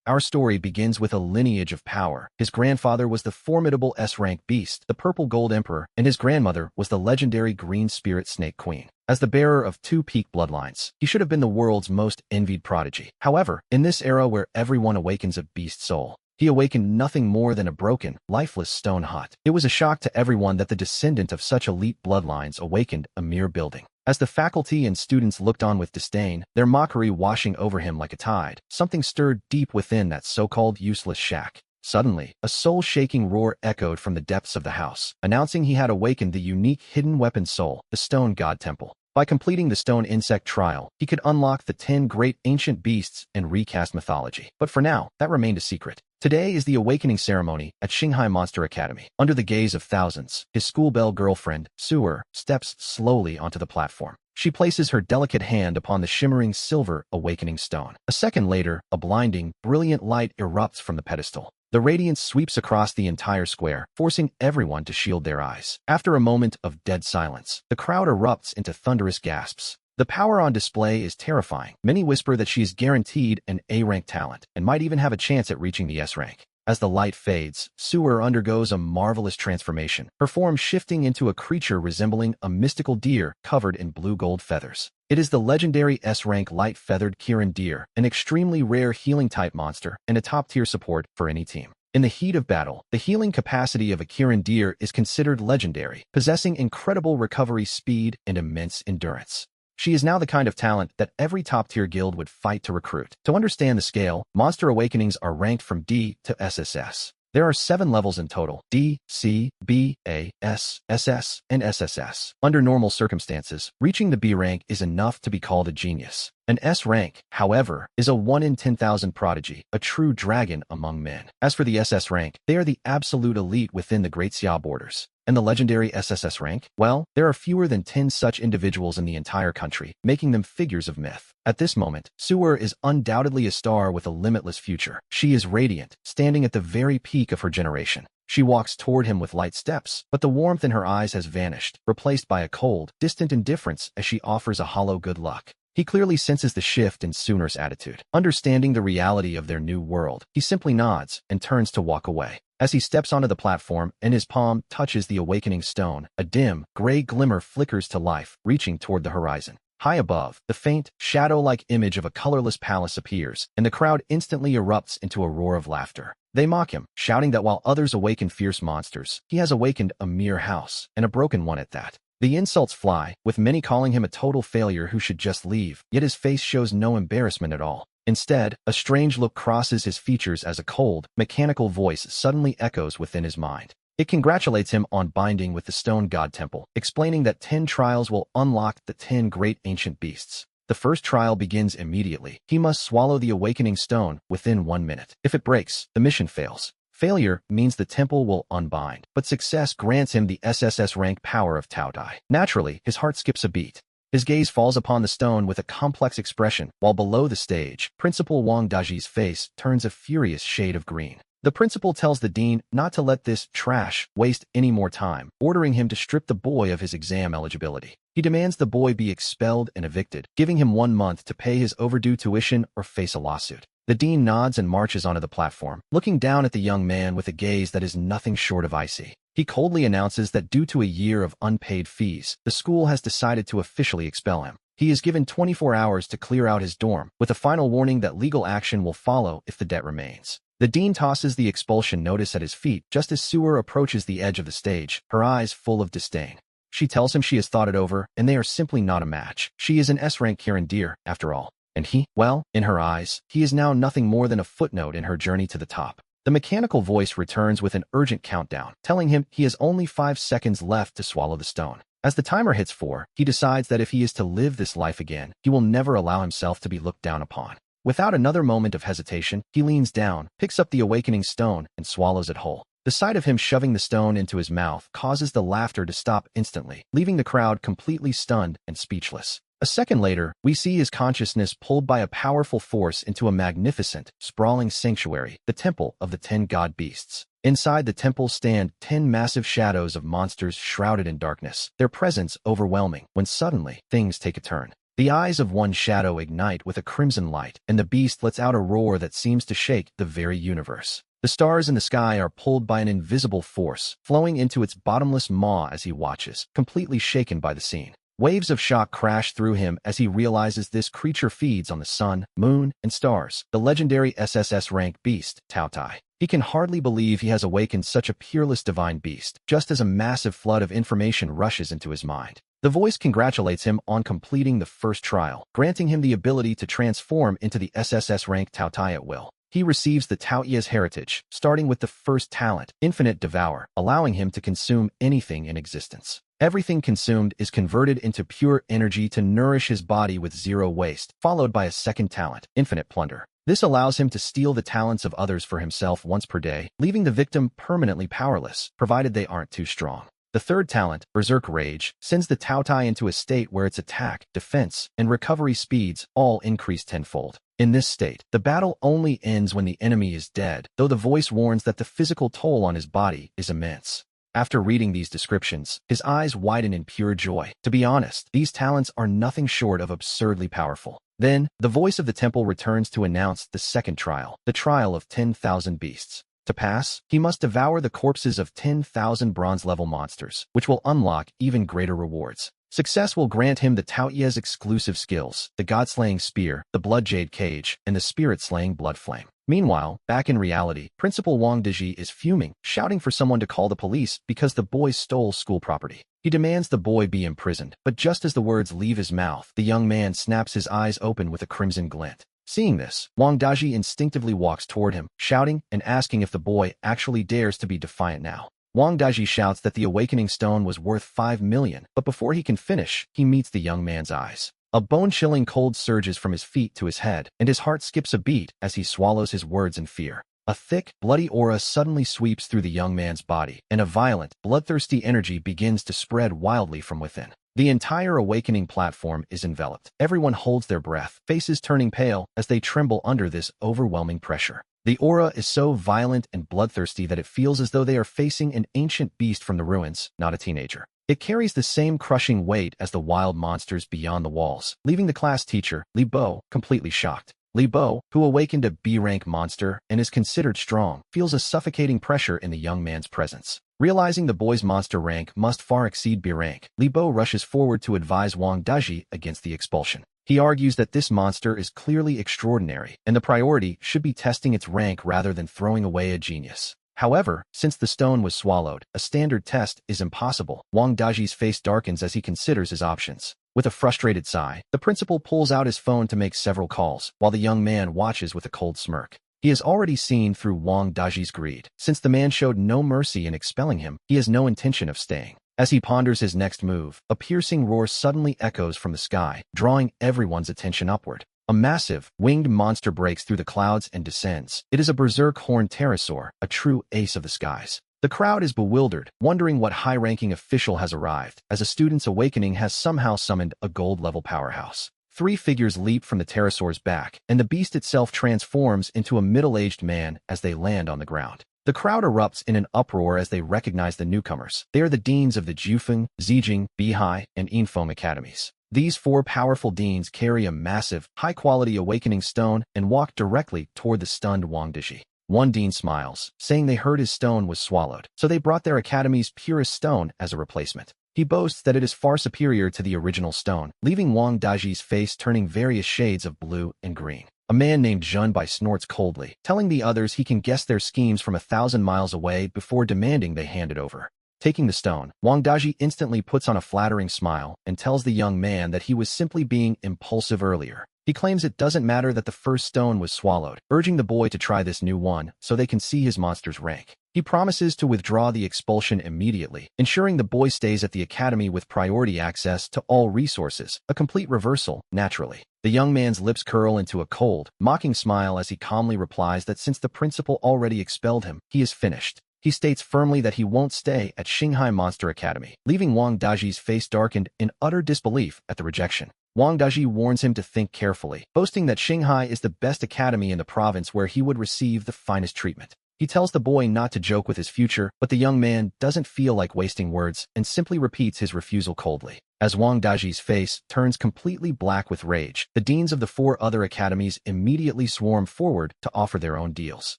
Our story begins with a lineage of power. His grandfather was the formidable S-rank beast, the Purple Gold Emperor, and his grandmother was the legendary Green Spirit Snake Queen. As the bearer of two peak bloodlines, he should have been the world's most envied prodigy. However, in this era where everyone awakens a beast soul, he awakened nothing more than a broken, lifeless stone hut. It was a shock to everyone that the descendant of such elite bloodlines awakened a mere building. As the faculty and students looked on with disdain, their mockery washing over him like a tide, something stirred deep within that so-called useless shack. Suddenly, a soul-shaking roar echoed from the depths of the house, announcing he had awakened the unique hidden weapon soul, the Stone God Temple. By completing the Stone Insect trial, he could unlock the 10 great ancient beasts and recast mythology. But for now, that remained a secret. Today is the awakening ceremony at Shanghai Monster Academy. Under the gaze of thousands, his schoolbell girlfriend, Suer, steps slowly onto the platform. She places her delicate hand upon the shimmering silver awakening stone. A second later, a blinding, brilliant light erupts from the pedestal. The radiance sweeps across the entire square, forcing everyone to shield their eyes. After a moment of dead silence, the crowd erupts into thunderous gasps. The power on display is terrifying. Many whisper that she is guaranteed an A-rank talent, and might even have a chance at reaching the S-rank. As the light fades, Suer undergoes a marvelous transformation, her form shifting into a creature resembling a mystical deer covered in blue-gold feathers. It is the legendary S-rank light-feathered Kirin deer, an extremely rare healing-type monster and a top-tier support for any team. In the heat of battle, the healing capacity of a Kirin deer is considered legendary, possessing incredible recovery speed and immense endurance. She is now the kind of talent that every top-tier guild would fight to recruit. To understand the scale, monster awakenings are ranked from D to SSS. There are 7 levels in total: D, C, B, A, S, SS, and SSS. Under normal circumstances, reaching the B rank is enough to be called a genius. An S rank, however, is a 1 in 10,000 prodigy, a true dragon among men. As for the SS rank, they are the absolute elite within the Great Xia borders. And the legendary SSS rank? Well, there are fewer than 10 such individuals in the entire country, making them figures of myth. At this moment, Suer is undoubtedly a star with a limitless future. She is radiant, standing at the very peak of her generation. She walks toward him with light steps, but the warmth in her eyes has vanished, replaced by a cold, distant indifference as she offers a hollow good luck. He clearly senses the shift in Suer's attitude. Understanding the reality of their new world, he simply nods and turns to walk away. As he steps onto the platform and his palm touches the awakening stone, a dim, gray glimmer flickers to life, reaching toward the horizon. High above, the faint, shadow-like image of a colorless palace appears, and the crowd instantly erupts into a roar of laughter. They mock him, shouting that while others awaken fierce monsters, he has awakened a mere house, and a broken one at that. The insults fly, with many calling him a total failure who should just leave, yet his face shows no embarrassment at all. Instead, a strange look crosses his features as a cold, mechanical voice suddenly echoes within his mind. It congratulates him on binding with the Stone God Temple, explaining that 10 trials will unlock the 10 great ancient beasts. The first trial begins immediately. He must swallow the awakening stone within 1 minute. If it breaks, the mission fails. Failure means the temple will unbind, but success grants him the SSS rank power of Tao Dai. Naturally, his heart skips a beat. His gaze falls upon the stone with a complex expression, while below the stage, Principal Wang Daji's face turns a furious shade of green. The principal tells the dean not to let this trash waste any more time, ordering him to strip the boy of his exam eligibility. He demands the boy be expelled and evicted, giving him 1 month to pay his overdue tuition or face a lawsuit. The dean nods and marches onto the platform, looking down at the young man with a gaze that is nothing short of icy. He coldly announces that due to a year of unpaid fees, the school has decided to officially expel him. He is given 24 hours to clear out his dorm, with a final warning that legal action will follow if the debt remains. The dean tosses the expulsion notice at his feet just as Suer approaches the edge of the stage, her eyes full of disdain. She tells him she has thought it over, and they are simply not a match. She is an S-rank Kirin deer, after all. And he, well, in her eyes, he is now nothing more than a footnote in her journey to the top. The mechanical voice returns with an urgent countdown, telling him he has only 5 seconds left to swallow the stone. As the timer hits 4, he decides that if he is to live this life again, he will never allow himself to be looked down upon. Without another moment of hesitation, he leans down, picks up the awakening stone, and swallows it whole. The sight of him shoving the stone into his mouth causes the laughter to stop instantly, leaving the crowd completely stunned and speechless. A second later, we see his consciousness pulled by a powerful force into a magnificent, sprawling sanctuary, the Temple of the 10 God Beasts. Inside the temple stand 10 massive shadows of monsters shrouded in darkness, their presence overwhelming, when suddenly, things take a turn. The eyes of one shadow ignite with a crimson light, and the beast lets out a roar that seems to shake the very universe. The stars in the sky are pulled by an invisible force, flowing into its bottomless maw as he watches, completely shaken by the scene. Waves of shock crash through him as he realizes this creature feeds on the sun, moon, and stars, the legendary SSS rank beast, Taotai. He can hardly believe he has awakened such a peerless divine beast, just as a massive flood of information rushes into his mind. The voice congratulates him on completing the first trial, granting him the ability to transform into the SSS rank Taotai at will. He receives the Taoia's heritage, starting with the first talent, Infinite Devour, allowing him to consume anything in existence. Everything consumed is converted into pure energy to nourish his body with zero waste, followed by a second talent, Infinite Plunder. This allows him to steal the talents of others for himself once per day, leaving the victim permanently powerless, provided they aren't too strong. The third talent, Berserk Rage, sends the Taotai into a state where its attack, defense, and recovery speeds all increase tenfold. In this state, the battle only ends when the enemy is dead, though the voice warns that the physical toll on his body is immense. After reading these descriptions, his eyes widen in pure joy. To be honest, these talents are nothing short of absurdly powerful. Then, the voice of the temple returns to announce the second trial, the trial of 10,000 beasts. To pass, he must devour the corpses of 10,000 bronze-level monsters, which will unlock even greater rewards. Success will grant him the Taoia's exclusive skills, the God-slaying spear, the blood jade cage, and the spirit-slaying blood flame. Meanwhile, back in reality, Principal Wang Deji is fuming, shouting for someone to call the police because the boy stole school property. He demands the boy be imprisoned, but just as the words leave his mouth, the young man snaps his eyes open with a crimson glint. Seeing this, Wang Daji instinctively walks toward him, shouting and asking if the boy actually dares to be defiant now. Wang Daji shouts that the awakening stone was worth 5 million, but before he can finish, he meets the young man's eyes. A bone-chilling cold surges from his feet to his head, and his heart skips a beat as he swallows his words in fear. A thick, bloody aura suddenly sweeps through the young man's body, and a violent, bloodthirsty energy begins to spread wildly from within. The entire awakening platform is enveloped. Everyone holds their breath, faces turning pale as they tremble under this overwhelming pressure. The aura is so violent and bloodthirsty that it feels as though they are facing an ancient beast from the ruins, not a teenager. It carries the same crushing weight as the wild monsters beyond the walls, leaving the class teacher, Li Bo, completely shocked. Li Bo, who awakened a B-rank monster and is considered strong, feels a suffocating pressure in the young man's presence. Realizing the boy's monster rank must far exceed B rank, Li Bo rushes forward to advise Wang Daji against the expulsion. He argues that this monster is clearly extraordinary, and the priority should be testing its rank rather than throwing away a genius. However, since the stone was swallowed, a standard test is impossible. Wang Daji's face darkens as he considers his options. With a frustrated sigh, the principal pulls out his phone to make several calls, while the young man watches with a cold smirk. He has already seen through Wang Daji's greed. Since the man showed no mercy in expelling him, he has no intention of staying. As he ponders his next move, a piercing roar suddenly echoes from the sky, drawing everyone's attention upward. A massive, winged monster breaks through the clouds and descends. It is a berserk horned pterosaur, a true ace of the skies. The crowd is bewildered, wondering what high-ranking official has arrived, as a student's awakening has somehow summoned a gold-level powerhouse. 3 figures leap from the pterosaur's back, and the beast itself transforms into a middle-aged man as they land on the ground. The crowd erupts in an uproar as they recognize the newcomers. They are the deans of the Jufeng, Zijing, Bihai, and Infeng academies. These 4 powerful deans carry a massive, high-quality awakening stone and walk directly toward the stunned Wang Deji. One dean smiles, saying they heard his stone was swallowed, so they brought their academy's purest stone as a replacement. He boasts that it is far superior to the original stone, leaving Wang Daji's face turning various shades of blue and green. A man named Zhun Bai snorts coldly, telling the others he can guess their schemes from 1,000 miles away before demanding they hand it over. Taking the stone, Wang Daji instantly puts on a flattering smile and tells the young man that he was simply being impulsive earlier. He claims it doesn't matter that the first stone was swallowed, urging the boy to try this new one so they can see his monster's rank. He promises to withdraw the expulsion immediately, ensuring the boy stays at the academy with priority access to all resources, a complete reversal, naturally. The young man's lips curl into a cold, mocking smile as he calmly replies that since the principal already expelled him, he is finished. He states firmly that he won't stay at Shanghai Monster Academy, leaving Wang Daji's face darkened in utter disbelief at the rejection. Wang Daji warns him to think carefully, boasting that Shanghai is the best academy in the province where he would receive the finest treatment. He tells the boy not to joke with his future, but the young man doesn't feel like wasting words and simply repeats his refusal coldly. As Wang Daji's face turns completely black with rage, the deans of the 4 other academies immediately swarm forward to offer their own deals.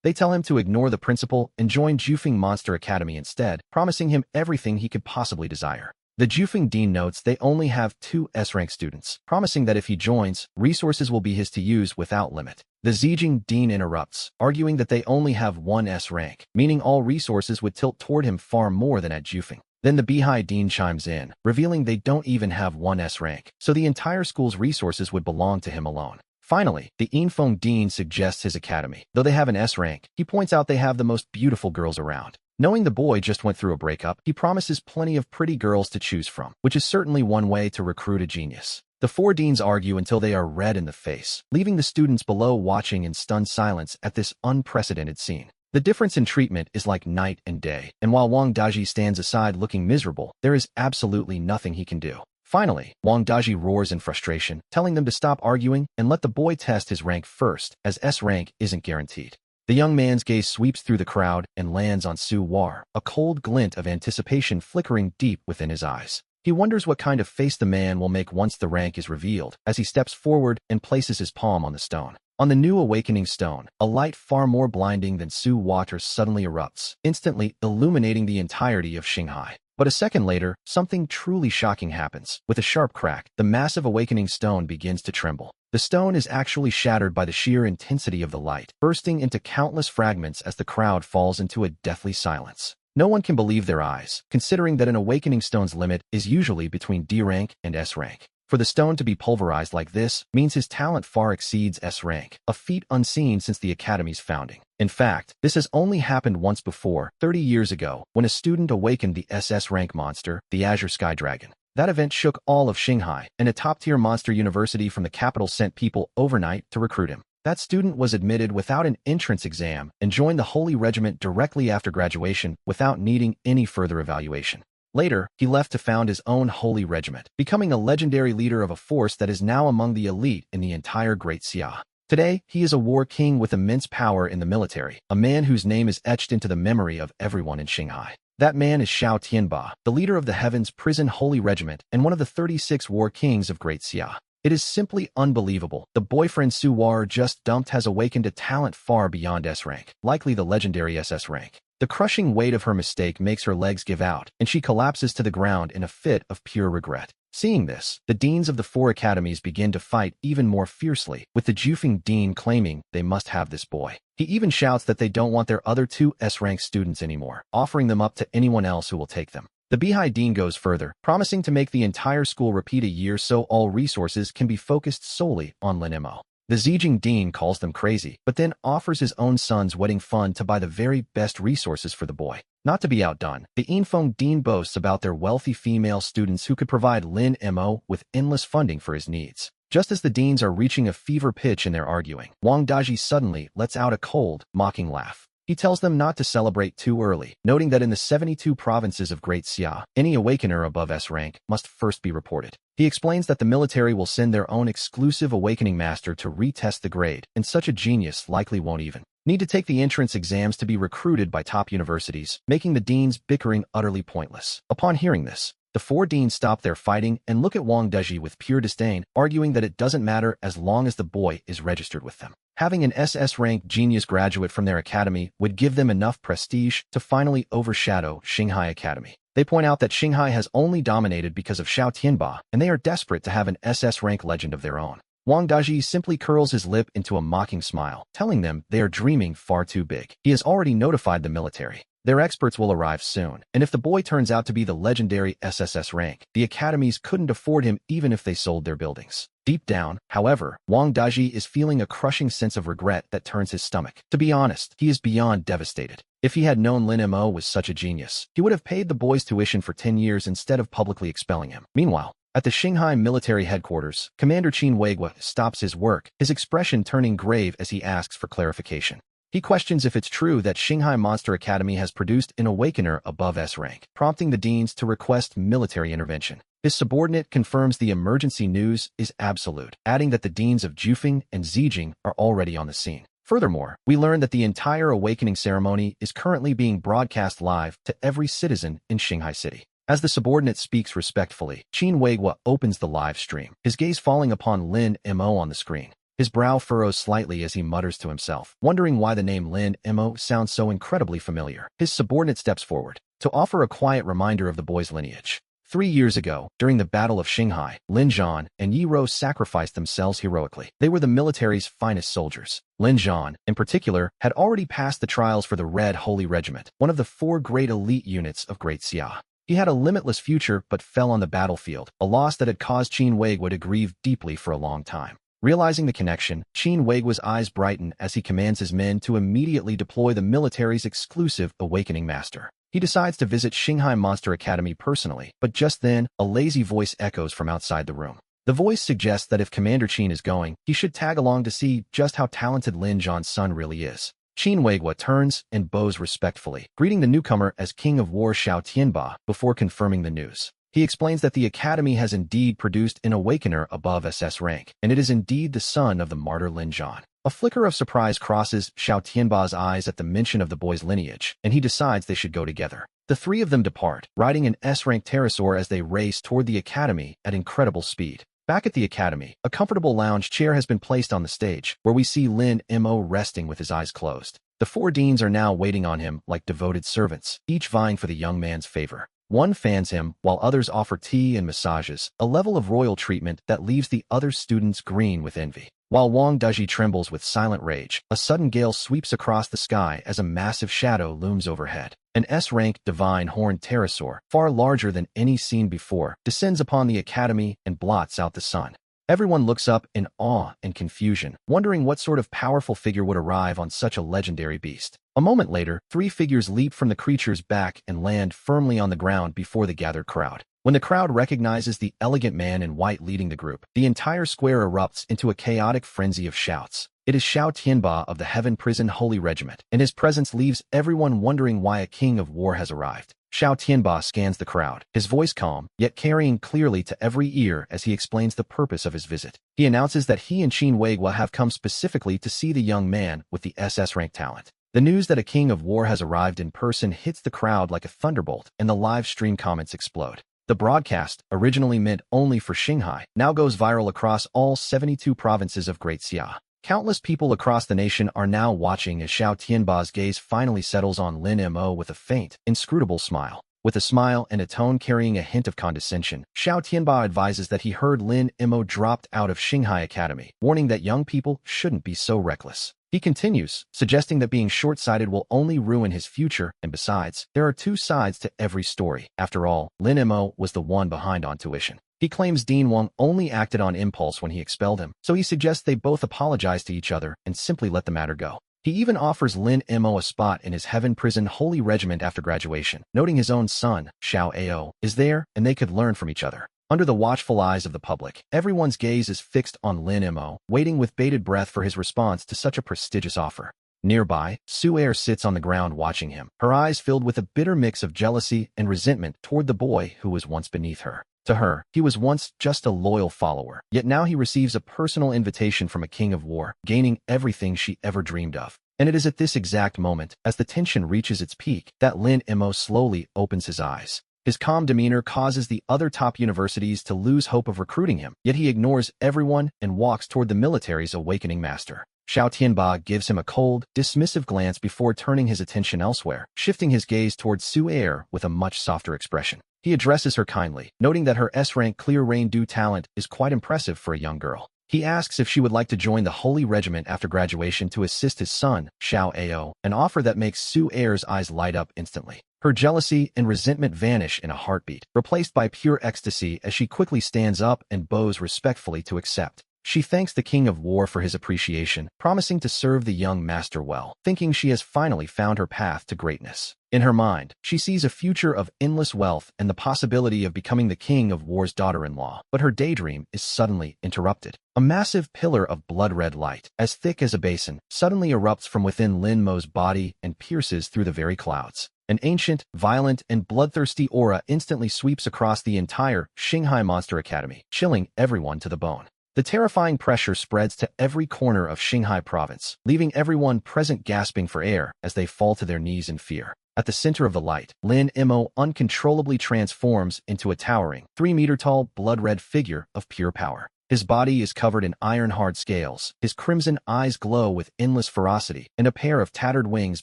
They tell him to ignore the principal and join Jufeng Monster Academy instead, promising him everything he could possibly desire. The Jufeng Dean notes they only have 2 S-rank students, promising that if he joins, resources will be his to use without limit. The Zijing Dean interrupts, arguing that they only have 1 S-rank, meaning all resources would tilt toward him far more than at Jufeng. Then the Beihai Dean chimes in, revealing they don't even have 1 S-rank, so the entire school's resources would belong to him alone. Finally, the Yinfeng Dean suggests his academy. Though they have an S-rank, he points out they have the most beautiful girls around. Knowing the boy just went through a breakup, he promises plenty of pretty girls to choose from, which is certainly one way to recruit a genius. The 4 deans argue until they are red in the face, leaving the students below watching in stunned silence at this unprecedented scene. The difference in treatment is like night and day, and while Wang Daji stands aside looking miserable, there is absolutely nothing he can do. Finally, Wang Daji roars in frustration, telling them to stop arguing and let the boy test his rank first, as S rank isn't guaranteed. The young man's gaze sweeps through the crowd and lands on Su War, a cold glint of anticipation flickering deep within his eyes. He wonders what kind of face the man will make once the rank is revealed, as he steps forward and places his palm on the stone. On the new awakening stone, a light far more blinding than Su Water suddenly erupts, instantly illuminating the entirety of Xinghai. But a second later, something truly shocking happens. With a sharp crack, the massive awakening stone begins to tremble. The stone is actually shattered by the sheer intensity of the light, bursting into countless fragments as the crowd falls into a deathly silence. No one can believe their eyes, considering that an awakening stone's limit is usually between D rank and S rank. For the stone to be pulverized like this means his talent far exceeds S rank, a feat unseen since the Academy's founding. In fact, this has only happened once before, 30 years ago, when a student awakened the SS rank monster, the Azure Sky Dragon. That event shook all of Xinghai, and a top-tier monster university from the capital sent people overnight to recruit him. That student was admitted without an entrance exam and joined the Holy Regiment directly after graduation without needing any further evaluation. Later, he left to found his own Holy Regiment, becoming a legendary leader of a force that is now among the elite in the entire Great Xia. Today, he is a war king with immense power in the military, a man whose name is etched into the memory of everyone in Xinghai. That man is Xiao Tianba, the leader of the Heaven's Prison Holy Regiment and one of the 36 war kings of Great Xia. It is simply unbelievable. The boyfriend Su War just dumped has awakened a talent far beyond S rank, likely the legendary SS rank. The crushing weight of her mistake makes her legs give out, and she collapses to the ground in a fit of pure regret. Seeing this, the deans of the 4 academies begin to fight even more fiercely, with the Jufeng Dean claiming they must have this boy. He even shouts that they don't want their other 2 S-rank students anymore, offering them up to anyone else who will take them. The Beihai Dean goes further, promising to make the entire school repeat a year so all resources can be focused solely on Lin Mo. The Zijing Dean calls them crazy, but then offers his own son's wedding fund to buy the very best resources for the boy. Not to be outdone, the Yinfeng Dean boasts about their wealthy female students who could provide Lin Mo with endless funding for his needs. Just as the deans are reaching a fever pitch in their arguing, Wang Daji suddenly lets out a cold, mocking laugh. He tells them not to celebrate too early, noting that in the 72 provinces of Great Xia, any awakener above S rank must first be reported. He explains that the military will send their own exclusive awakening master to retest the grade, and such a genius likely won't even need to take the entrance exams to be recruited by top universities, making the deans' bickering utterly pointless. Upon hearing this, the 4 deans stop their fighting and look at Wang Daji with pure disdain, arguing that it doesn't matter as long as the boy is registered with them. Having an SS-rank genius graduate from their academy would give them enough prestige to finally overshadow Xinghai Academy. They point out that Xinghai has only dominated because of Xiao Tianba, and they are desperate to have an SS-rank legend of their own. Wang Daji simply curls his lip into a mocking smile, telling them they are dreaming far too big. He has already notified the military. Their experts will arrive soon, and if the boy turns out to be the legendary SSS rank, the academies couldn't afford him even if they sold their buildings. Deep down, however, Wang Daji is feeling a crushing sense of regret that turns his stomach. To be honest, he is beyond devastated. If he had known Lin Mo was such a genius, he would have paid the boy's tuition for 10 years instead of publicly expelling him. Meanwhile, at the Xinghai military headquarters, Commander Qin Weigua stops his work, his expression turning grave as he asks for clarification. He questions if it's true that Xinghai Monster Academy has produced an awakener above S rank, prompting the deans to request military intervention. His subordinate confirms the emergency news is absolute, adding that the deans of Jufeng and Zijing are already on the scene. Furthermore, we learn that the entire awakening ceremony is currently being broadcast live to every citizen in Shanghai City. As the subordinate speaks respectfully, Qin Weigua opens the live stream, his gaze falling upon Lin Mo on the screen. His brow furrows slightly as he mutters to himself, wondering why the name Lin Mo sounds so incredibly familiar. His subordinate steps forward to offer a quiet reminder of the boy's lineage. 3 years ago, during the Battle of Shanghai, Lin Zhan and Yi Rou sacrificed themselves heroically. They were the military's finest soldiers. Lin Zhan, in particular, had already passed the trials for the Red Holy Regiment, one of the 4 great elite units of Great Xia. He had a limitless future but fell on the battlefield, a loss that had caused Qin Weigua to grieve deeply for a long time. Realizing the connection, Qin Weigua's eyes brighten as he commands his men to immediately deploy the military's exclusive Awakening Master. He decides to visit Shanghai Monster Academy personally, but just then, a lazy voice echoes from outside the room. The voice suggests that if Commander Qin is going, he should tag along to see just how talented Lin Zhan's son really is. Qin Weigua turns and bows respectfully, greeting the newcomer as King of War Xiao Tianba before confirming the news. He explains that the Academy has indeed produced an Awakener above SS rank, and it is indeed the son of the martyr Lin Zhan. A flicker of surprise crosses Xiao Tianba's eyes at the mention of the boy's lineage, and he decides they should go together. The 3 of them depart, riding an S-rank pterosaur as they race toward the Academy at incredible speed. Back at the Academy, a comfortable lounge chair has been placed on the stage, where we see Lin Mo resting with his eyes closed. The 4 deans are now waiting on him like devoted servants, each vying for the young man's favor. One fans him, while others offer tea and massages, a level of royal treatment that leaves the other students green with envy. While Wang Deji trembles with silent rage, a sudden gale sweeps across the sky as a massive shadow looms overhead. An S-rank divine horned pterosaur, far larger than any seen before, descends upon the Academy and blots out the sun. Everyone looks up in awe and confusion, wondering what sort of powerful figure would arrive on such a legendary beast. A moment later, 3 figures leap from the creature's back and land firmly on the ground before the gathered crowd. When the crowd recognizes the elegant man in white leading the group, the entire square erupts into a chaotic frenzy of shouts. It is Xiao Tianba of the Heaven Prison Holy Regiment, and his presence leaves everyone wondering why a king of war has arrived. Xiao Tianba scans the crowd, his voice calm, yet carrying clearly to every ear as he explains the purpose of his visit. He announces that he and Qin Weigua have come specifically to see the young man with the SS rank talent. The news that a king of war has arrived in person hits the crowd like a thunderbolt, and the live stream comments explode. The broadcast, originally meant only for Shanghai, now goes viral across all 72 provinces of Great Xia. Countless people across the nation are now watching as Xiao Tianba's gaze finally settles on Lin Mo with a faint, inscrutable smile. With a smile and a tone carrying a hint of condescension, Xiao Tianba advises that he heard Lin Mo dropped out of Shanghai Academy, warning that young people shouldn't be so reckless. He continues, suggesting that being short-sighted will only ruin his future, and besides, there are 2 sides to every story. After all, Lin Mo was the one behind on tuition. He claims Dean Wang only acted on impulse when he expelled him, so he suggests they both apologize to each other and simply let the matter go. He even offers Lin Mo a spot in his Heaven Prison Holy Regiment after graduation, noting his own son, Xiao Ao, is there and they could learn from each other. Under the watchful eyes of the public, everyone's gaze is fixed on Lin Mo, waiting with bated breath for his response to such a prestigious offer. Nearby, Su Er sits on the ground watching him, her eyes filled with a bitter mix of jealousy and resentment toward the boy who was once beneath her. To her, he was once just a loyal follower, yet now he receives a personal invitation from a king of war, gaining everything she ever dreamed of. And it is at this exact moment, as the tension reaches its peak, that Lin Mo slowly opens his eyes. His calm demeanor causes the other top universities to lose hope of recruiting him, yet he ignores everyone and walks toward the military's awakening master. Xiao Tianba gives him a cold, dismissive glance before turning his attention elsewhere, shifting his gaze towards Su Er with a much softer expression. He addresses her kindly, noting that her S-rank clear rain dew talent is quite impressive for a young girl. He asks if she would like to join the Holy Regiment after graduation to assist his son, Xiao Ao, an offer that makes Su Er's eyes light up instantly. Her jealousy and resentment vanish in a heartbeat, replaced by pure ecstasy as she quickly stands up and bows respectfully to accept. She thanks the King of War for his appreciation, promising to serve the young master well, thinking she has finally found her path to greatness. In her mind, she sees a future of endless wealth and the possibility of becoming the King of War's daughter-in-law, but her daydream is suddenly interrupted. A massive pillar of blood-red light, as thick as a basin, suddenly erupts from within Lin Mo's body and pierces through the very clouds. An ancient, violent, and bloodthirsty aura instantly sweeps across the entire Shanghai Monster Academy, chilling everyone to the bone. The terrifying pressure spreads to every corner of Qinghai province, leaving everyone present gasping for air as they fall to their knees in fear. At the center of the light, Lin Imo uncontrollably transforms into a towering, 3-meter-tall, blood-red figure of pure power. His body is covered in iron-hard scales, his crimson eyes glow with endless ferocity, and a pair of tattered wings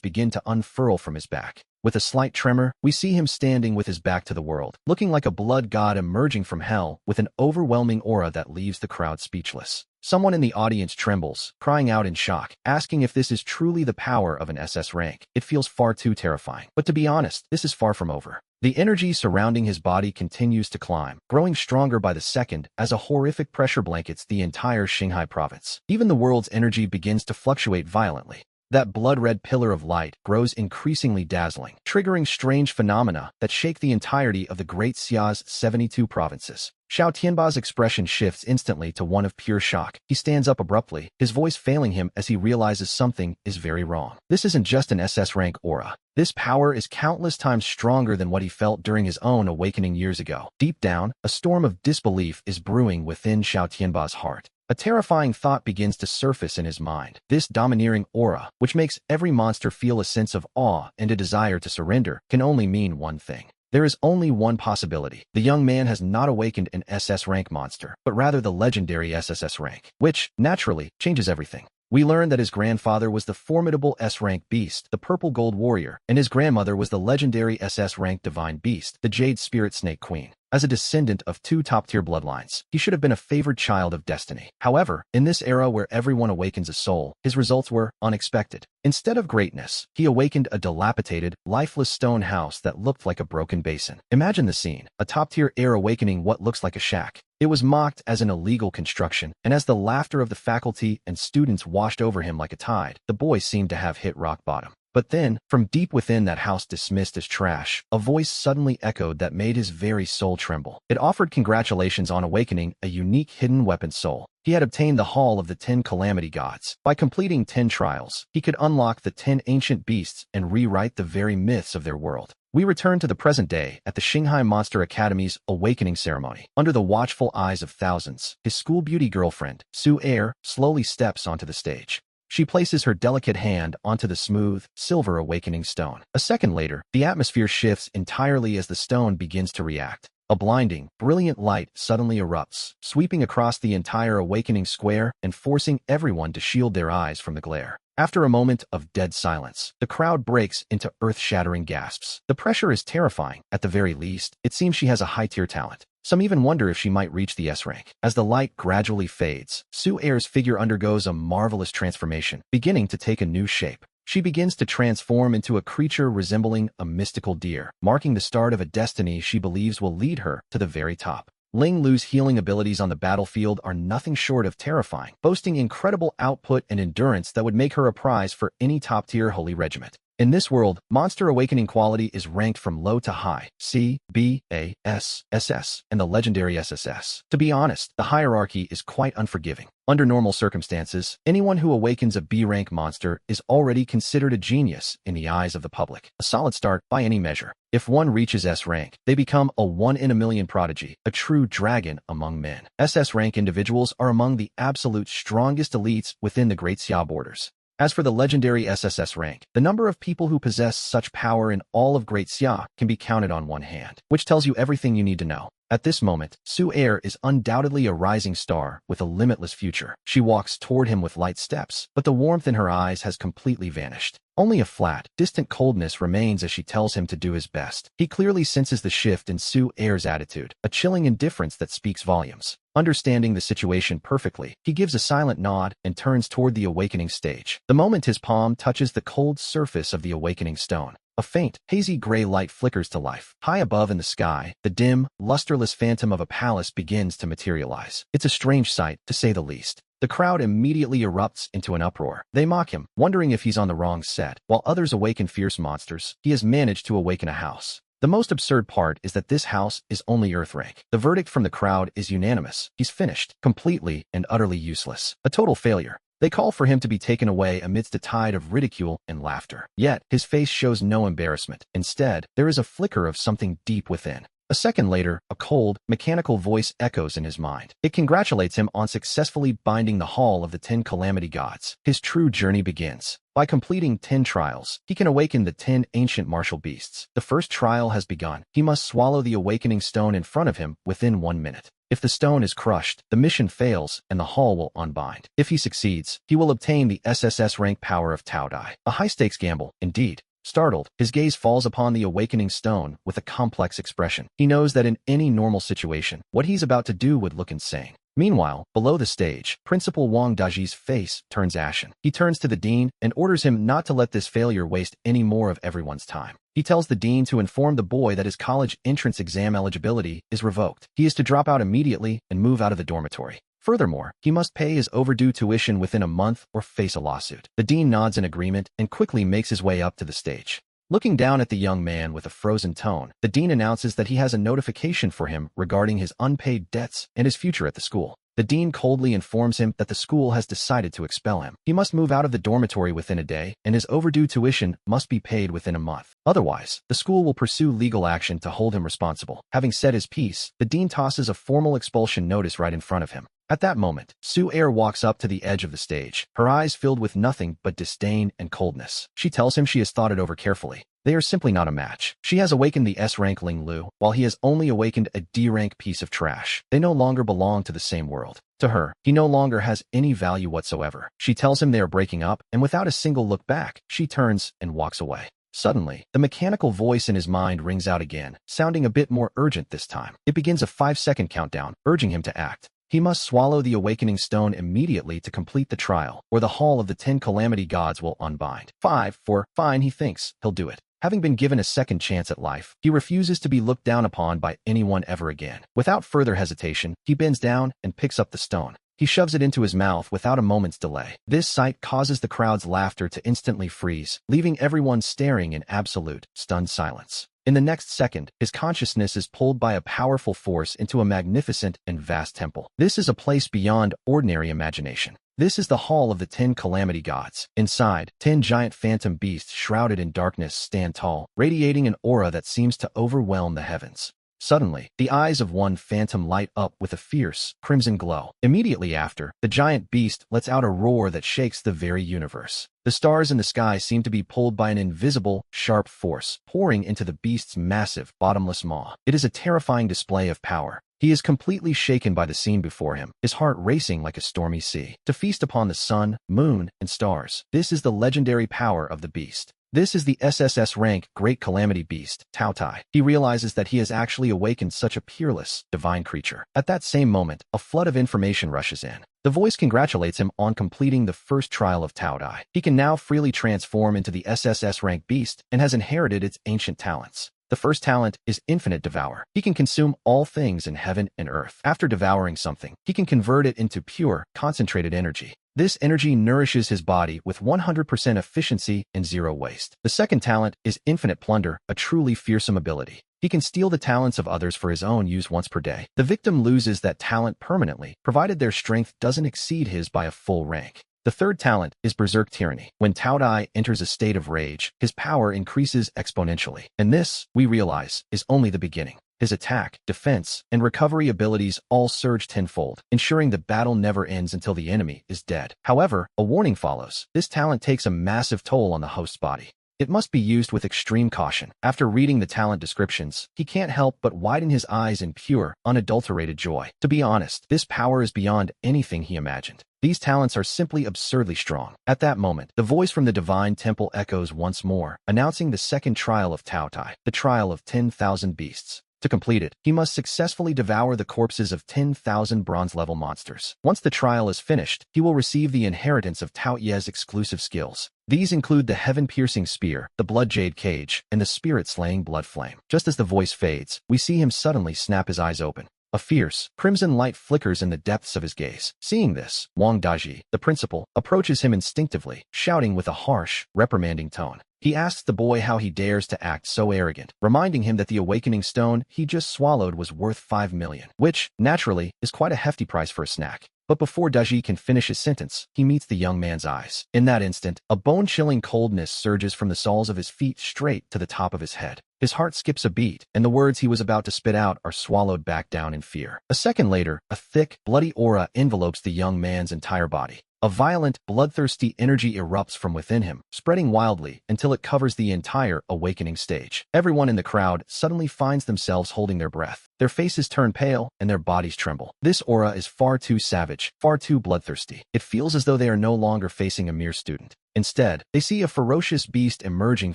begin to unfurl from his back. With a slight tremor, we see him standing with his back to the world, looking like a blood god emerging from hell with an overwhelming aura that leaves the crowd speechless. Someone in the audience trembles, crying out in shock, asking if this is truly the power of an SS rank. It feels far too terrifying. But to be honest, this is far from over. The energy surrounding his body continues to climb, growing stronger by the second as a horrific pressure blankets the entire Qinghai province. Even the world's energy begins to fluctuate violently. That blood-red pillar of light grows increasingly dazzling, triggering strange phenomena that shake the entirety of the Great Xia's 72 provinces. Xiao Tianba's expression shifts instantly to one of pure shock. He stands up abruptly, his voice failing him as he realizes something is very wrong. This isn't just an SS rank aura. This power is countless times stronger than what he felt during his own awakening years ago. Deep down, a storm of disbelief is brewing within Xiao Tianba's heart. A terrifying thought begins to surface in his mind. This domineering aura, which makes every monster feel a sense of awe and a desire to surrender, can only mean one thing. There is only one possibility. The young man has not awakened an SS rank monster, but rather the legendary SSS rank, which, naturally, changes everything. We learn that his grandfather was the formidable S-rank beast, the Purple Gold Warrior, and his grandmother was the legendary SS-rank divine beast, the Jade Spirit Snake Queen. As a descendant of two top-tier bloodlines, he should have been a favored child of destiny. However, in this era where everyone awakens a soul, his results were unexpected. Instead of greatness, he awakened a dilapidated, lifeless stone house that looked like a broken basin. Imagine the scene, a top-tier heir awakening what looks like a shack. It was mocked as an illegal construction, and as the laughter of the faculty and students washed over him like a tide, the boy seemed to have hit rock bottom. But then, from deep within that house dismissed as trash, a voice suddenly echoed that made his very soul tremble. It offered congratulations on awakening a unique hidden weapon soul. He had obtained the Hall of the 10 Calamity Gods. By completing 10 trials, he could unlock the 10 ancient beasts and rewrite the very myths of their world. We return to the present day at the Qinghai Monster Academy's awakening ceremony. Under the watchful eyes of thousands, his school beauty girlfriend, Su Er, slowly steps onto the stage. She places her delicate hand onto the smooth, silver awakening stone. A second later, the atmosphere shifts entirely as the stone begins to react. A blinding, brilliant light suddenly erupts, sweeping across the entire awakening square and forcing everyone to shield their eyes from the glare. After a moment of dead silence, the crowd breaks into earth-shattering gasps. The pressure is terrifying. At the very least, it seems she has a high-tier talent. Some even wonder if she might reach the S rank. As the light gradually fades, Su Er's figure undergoes a marvelous transformation, beginning to take a new shape. She begins to transform into a creature resembling a mystical deer, marking the start of a destiny she believes will lead her to the very top. Ling Lu's healing abilities on the battlefield are nothing short of terrifying, boasting incredible output and endurance that would make her a prize for any top-tier holy regiment. In this world, monster awakening quality is ranked from low to high, C, B, A, S, SS, and the legendary SSS. To be honest, the hierarchy is quite unforgiving. Under normal circumstances, anyone who awakens a B-rank monster is already considered a genius in the eyes of the public. A solid start by any measure. If one reaches S rank, they become a one-in-a-million prodigy, a true dragon among men. SS rank individuals are among the absolute strongest elites within the Great Xia borders. As for the legendary SSS rank, the number of people who possess such power in all of Great Xia can be counted on one hand, which tells you everything you need to know. At this moment, Su Er is undoubtedly a rising star with a limitless future. She walks toward him with light steps, but the warmth in her eyes has completely vanished. Only a flat, distant coldness remains as she tells him to do his best. He clearly senses the shift in Su Er's attitude, a chilling indifference that speaks volumes. Understanding the situation perfectly, he gives a silent nod and turns toward the awakening stage. The moment his palm touches the cold surface of the awakening stone, a faint, hazy gray light flickers to life. High above in the sky, the dim, lusterless phantom of a palace begins to materialize. It's a strange sight, to say the least. The crowd immediately erupts into an uproar. They mock him, wondering if he's on the wrong set. While others awaken fierce monsters, he has managed to awaken a house. The most absurd part is that this house is only Earth rank. The verdict from the crowd is unanimous. He's finished, completely and utterly useless. A total failure. They call for him to be taken away amidst a tide of ridicule and laughter. Yet, his face shows no embarrassment. Instead, there is a flicker of something deep within. A second later, a cold, mechanical voice echoes in his mind. It congratulates him on successfully binding the Hall of the 10 Calamity Gods. His true journey begins. By completing 10 trials, he can awaken the 10 ancient martial beasts. The first trial has begun. He must swallow the awakening stone in front of him within 1 minute. If the stone is crushed, the mission fails and the hall will unbind. If he succeeds, he will obtain the SSS rank power of Tao Dai. A high-stakes gamble, indeed. Startled, his gaze falls upon the awakening stone with a complex expression. He knows that in any normal situation, what he's about to do would look insane. Meanwhile, below the stage, Principal Wang Daji's face turns ashen. He turns to the dean and orders him not to let this failure waste any more of everyone's time. He tells the dean to inform the boy that his college entrance exam eligibility is revoked. He is to drop out immediately and move out of the dormitory. Furthermore, he must pay his overdue tuition within a month or face a lawsuit. The dean nods in agreement and quickly makes his way up to the stage. Looking down at the young man with a frozen tone, the dean announces that he has a notification for him regarding his unpaid debts and his future at the school. The dean coldly informs him that the school has decided to expel him. He must move out of the dormitory within a day, and his overdue tuition must be paid within a month. Otherwise, the school will pursue legal action to hold him responsible. Having said his piece, the dean tosses a formal expulsion notice right in front of him. At that moment, Su Air walks up to the edge of the stage, her eyes filled with nothing but disdain and coldness. She tells him she has thought it over carefully. They are simply not a match. She has awakened the S-rank Ling Lu, while he has only awakened a D-rank piece of trash. They no longer belong to the same world. To her, he no longer has any value whatsoever. She tells him they are breaking up, and without a single look back, she turns and walks away. Suddenly, the mechanical voice in his mind rings out again, sounding a bit more urgent this time. It begins a 5-second countdown, urging him to act. He must swallow the awakening stone immediately to complete the trial, or the Hall of the 10 Calamity Gods will unbind. 5, 4, fine, he thinks, he'll do it. Having been given a second chance at life, he refuses to be looked down upon by anyone ever again. Without further hesitation, he bends down and picks up the stone. He shoves it into his mouth without a moment's delay. This sight causes the crowd's laughter to instantly freeze, leaving everyone staring in absolute, stunned silence. In the next second, his consciousness is pulled by a powerful force into a magnificent and vast temple. This is a place beyond ordinary imagination. This is the Hall of the 10 Calamity Gods. Inside, 10 giant phantom beasts shrouded in darkness stand tall, radiating an aura that seems to overwhelm the heavens. Suddenly, the eyes of one phantom light up with a fierce, crimson glow. Immediately after, the giant beast lets out a roar that shakes the very universe. The stars in the sky seem to be pulled by an invisible, sharp force, pouring into the beast's massive, bottomless maw. It is a terrifying display of power. He is completely shaken by the scene before him, his heart racing like a stormy sea. To feast upon the sun, moon, and stars, this is the legendary power of the beast. This is the SSS rank Great Calamity Beast, Tao Tai. He realizes that he has actually awakened such a peerless, divine creature. At that same moment, a flood of information rushes in. The voice congratulates him on completing the first trial of Tao Dai. He can now freely transform into the SSS rank beast and has inherited its ancient talents. The first talent is Infinite Devour. He can consume all things in heaven and earth. After devouring something, he can convert it into pure, concentrated energy. This energy nourishes his body with 100% efficiency and zero waste. The second talent is Infinite Plunder, a truly fearsome ability. He can steal the talents of others for his own use once per day. The victim loses that talent permanently, provided their strength doesn't exceed his by a full rank. The third talent is Berserk Tyranny. When Tao Dai enters a state of rage, his power increases exponentially. And this, we realize, is only the beginning. His attack, defense, and recovery abilities all surge tenfold, ensuring the battle never ends until the enemy is dead. However, a warning follows. This talent takes a massive toll on the host's body. It must be used with extreme caution. After reading the talent descriptions, he can't help but widen his eyes in pure, unadulterated joy. To be honest, this power is beyond anything he imagined. These talents are simply absurdly strong. At that moment, the voice from the Divine Temple echoes once more, announcing the second trial of Tao Tai, the trial of 10,000 beasts. To complete it, he must successfully devour the corpses of 10,000 bronze-level monsters. Once the trial is finished, he will receive the inheritance of Tao Ye's exclusive skills. These include the heaven-piercing spear, the blood jade cage, and the spirit-slaying blood flame. Just as the voice fades, we see him suddenly snap his eyes open. A fierce, crimson light flickers in the depths of his gaze. Seeing this, Wang Daji, the principal, approaches him instinctively, shouting with a harsh, reprimanding tone. He asks the boy how he dares to act so arrogant, reminding him that the awakening stone he just swallowed was worth 5 million, which, naturally, is quite a hefty price for a snack. But before Daji can finish his sentence, he meets the young man's eyes. In that instant, a bone-chilling coldness surges from the soles of his feet straight to the top of his head. His heart skips a beat, and the words he was about to spit out are swallowed back down in fear. A second later, a thick, bloody aura envelopes the young man's entire body. A violent, bloodthirsty energy erupts from within him, spreading wildly until it covers the entire awakening stage. Everyone in the crowd suddenly finds themselves holding their breath. Their faces turn pale and their bodies tremble. This aura is far too savage, far too bloodthirsty. It feels as though they are no longer facing a mere student. Instead, they see a ferocious beast emerging